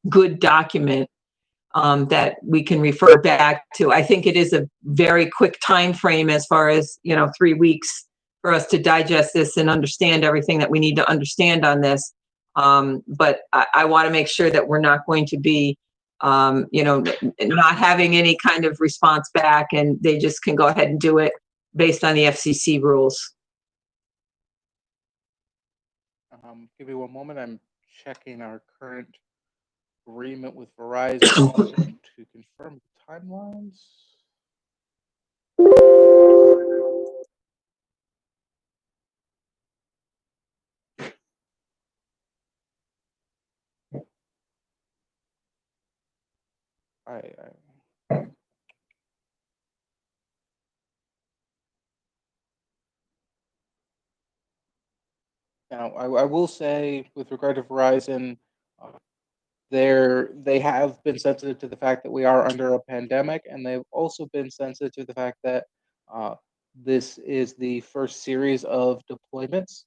good document that we can refer back to? I think it is a very quick time frame as far as 3 weeks for us to digest this and understand everything that we need to understand on this. But I want to make sure that we're not going to be not having any kind of response back, and they just can go ahead and do it based on the FCC rules. Give me one moment. I'm checking our current agreement with Verizon to confirm the timelines. Now, I will say, with regard to Verizon, they have been sensitive to the fact that we are under a pandemic, and they've also been sensitive to the fact that this is the first series of deployments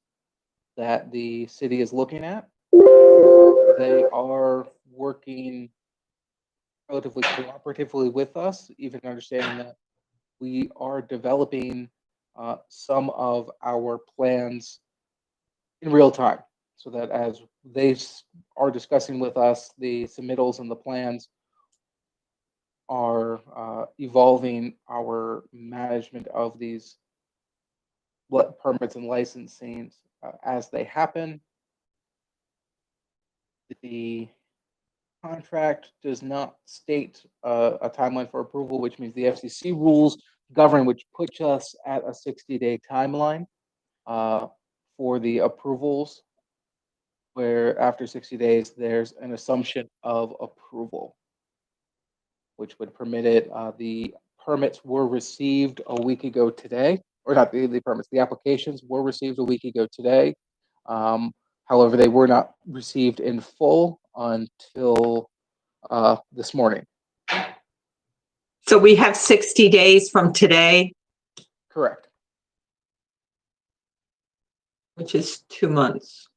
that the city is looking at. They are working relatively cooperatively with us, even understanding that we are developing some of our plans in real time, so that as they are discussing with us, the submittals and the plans are evolving our management of these permits and licensing as they happen. The contract does not state a timeline for approval, which means the FCC rules govern, which puts us at a 60-day timeline for the approvals, where after 60 days, there's an assumption of approval, which would permit it. The permits were received a week ago today, or not the permits, the applications were received a week ago today. However, they were not received in full until this morning. So we have 60 days from today, Correct. which is 2 months.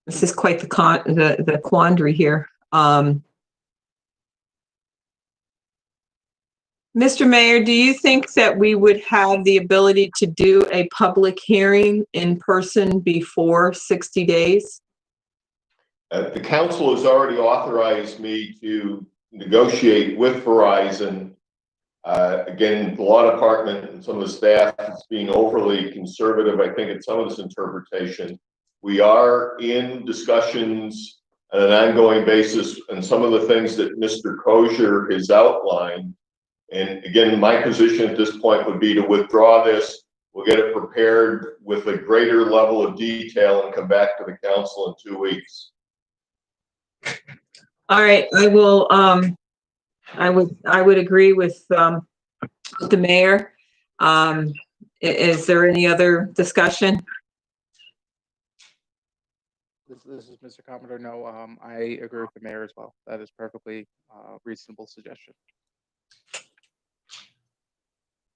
This is quite the quandary here. Mr. Mayor, do you think that we would have the ability to do a public hearing in person before 60 days? The council has already authorized me to negotiate with Verizon. Again, the law department and some of the staff is being overly conservative, I think, in some of this interpretation. We are in discussions on an ongoing basis, and some of the things that Mr. Kosher has outlined. And again, my position at this point would be to withdraw this. We'll get it prepared with a greater level of detail and come back to the council in 2 weeks. All right, I will, I would agree with the mayor. Is there any other discussion? This is Mr. Commodore. No, I agree with the mayor as well. That is perfectly reasonable suggestion.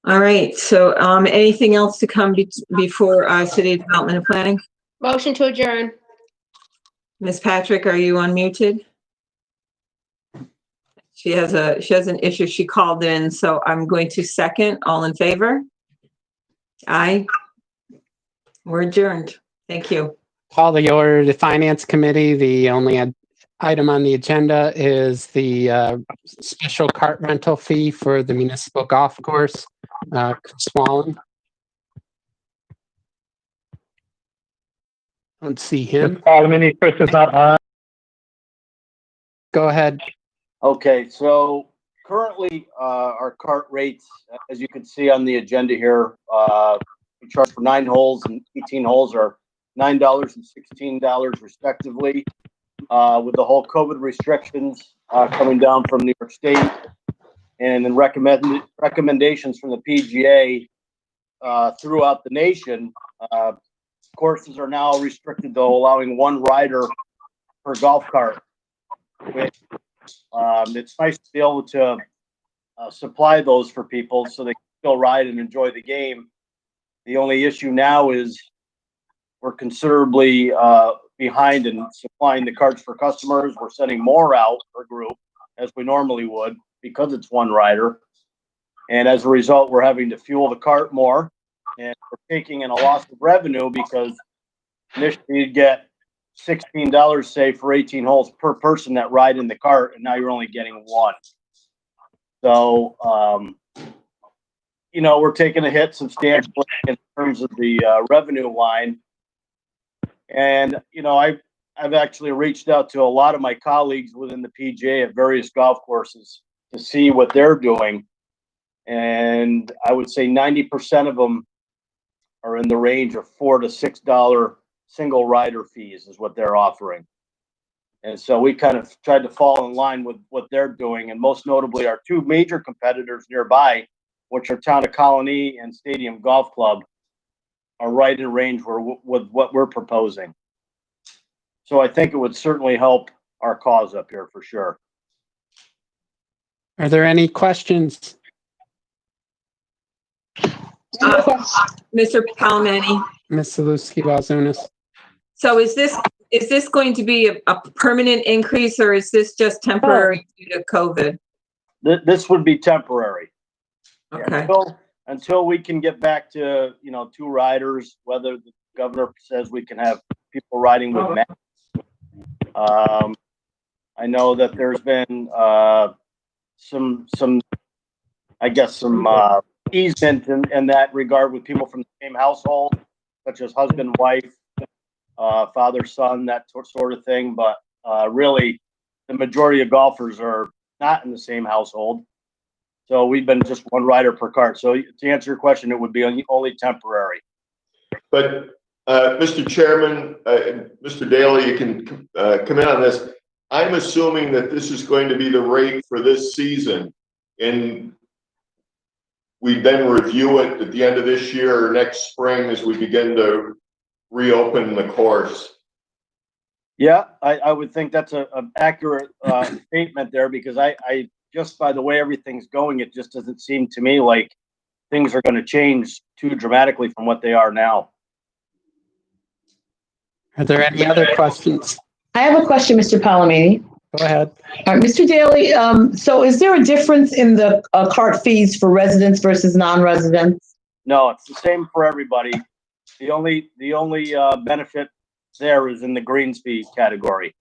All right, so anything else to come before City Development and Planning? Motion to adjourn. Ms. Patrick, are you unmuted? She has an issue. She called in, so I'm going to second. All in favor? Aye. We're adjourned. Thank you. Call the order to Finance Committee. The only item on the agenda is the special cart rental fee for the municipal golf course, Swallen. Don't see him. Mr. Palomini, Chris is not on. Go ahead. Okay, so currently, our cart rates, as you can see on the agenda here, we charge for 9 holes and 18 holes are $9 and $16 respectively. With the whole COVID restrictions coming down from New York State and then recommendations from the PGA throughout the nation, courses are now restricted to allowing 1 rider per golf cart. It's nice to be able to supply those for people so they can still ride and enjoy the game. The only issue now is we're considerably behind in supplying the carts for customers. We're sending more out per group as we normally would because it's 1 rider. And as a result, we're having to fuel the cart more, and we're taking in a loss of revenue because initially you'd get $16, say, for 18 holes per person that ride in the cart, and now you're only getting 1. So, we're taking a hit substantially in terms of the revenue line. And, I've actually reached out to a lot of my colleagues within the PGA at various golf courses to see what they're doing. And I would say 90% of them are in the range of $4 to $6 single rider fees is what they're offering. And so we kind of tried to fall in line with what they're doing. And most notably, our 2 major competitors nearby, which are Town of Colony and Stadium Golf Club, are right in range with what we're proposing. So I think it would certainly help our cause up here for sure. Are there any questions? Mr. Palomini. Ms. Zaluski-Balzunas? So is this going to be a permanent increase, or is this just temporary due to COVID? This would be temporary. Okay. Until we can get back to, 2 riders, whether the governor says we can have people riding with masks. I know that there's been some easement in that regard with people from the same household, such as husband, wife, father, son, that sort of thing. But really, the majority of golfers are not in the same household. So we've been just 1 rider per cart. So to answer your question, it would be only temporary. But Mr. Chairman, Mr. Daly, you can come in on this. I'm assuming that this is going to be the rate for this season, and we then review it at the end of this year or next spring as we begin to reopen the course. Yeah, I would think that's a accurate statement there because I just by the way everything's going, it just doesn't seem to me like things are going to change too dramatically from what they are now. Are there any other questions? I have a question, Mr. Palomini. Go ahead. All right, Mr. Daly, so is there a difference in the cart fees for residents versus non-residents? No, it's the same for everybody. The only benefit there is in the greens fee category.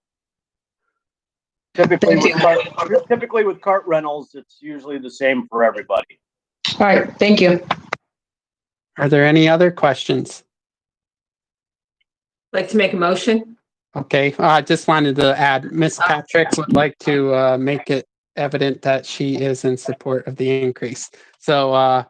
Typically with cart rentals, it's usually the same for everybody. All right, thank you. Are there any other questions? Like to make a motion? Okay, I just wanted to add, Ms. Patrick would like to make it evident that she is in support of the increase. So,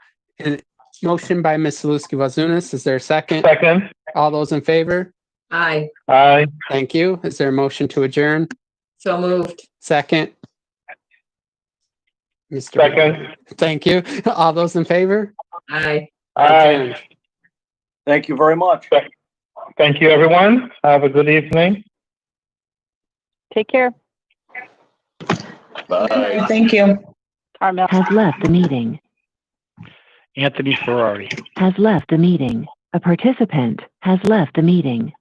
motion by Ms. Zaluski-Wazunas, is there a second? Second. All those in favor? Aye. Aye. Thank you. Is there a motion to adjourn? So moved. Second? Mr. Second. Thank you. All those in favor? Aye. Adjourned. Aye. Thank you very much. Thank you, everyone. Have a good evening. Take care. Bye. Thank you. Has left the meeting. Anthony Ferrari. Has left the meeting. A participant has left the meeting.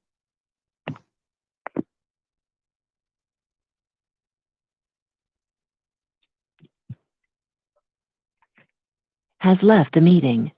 Has left the meeting.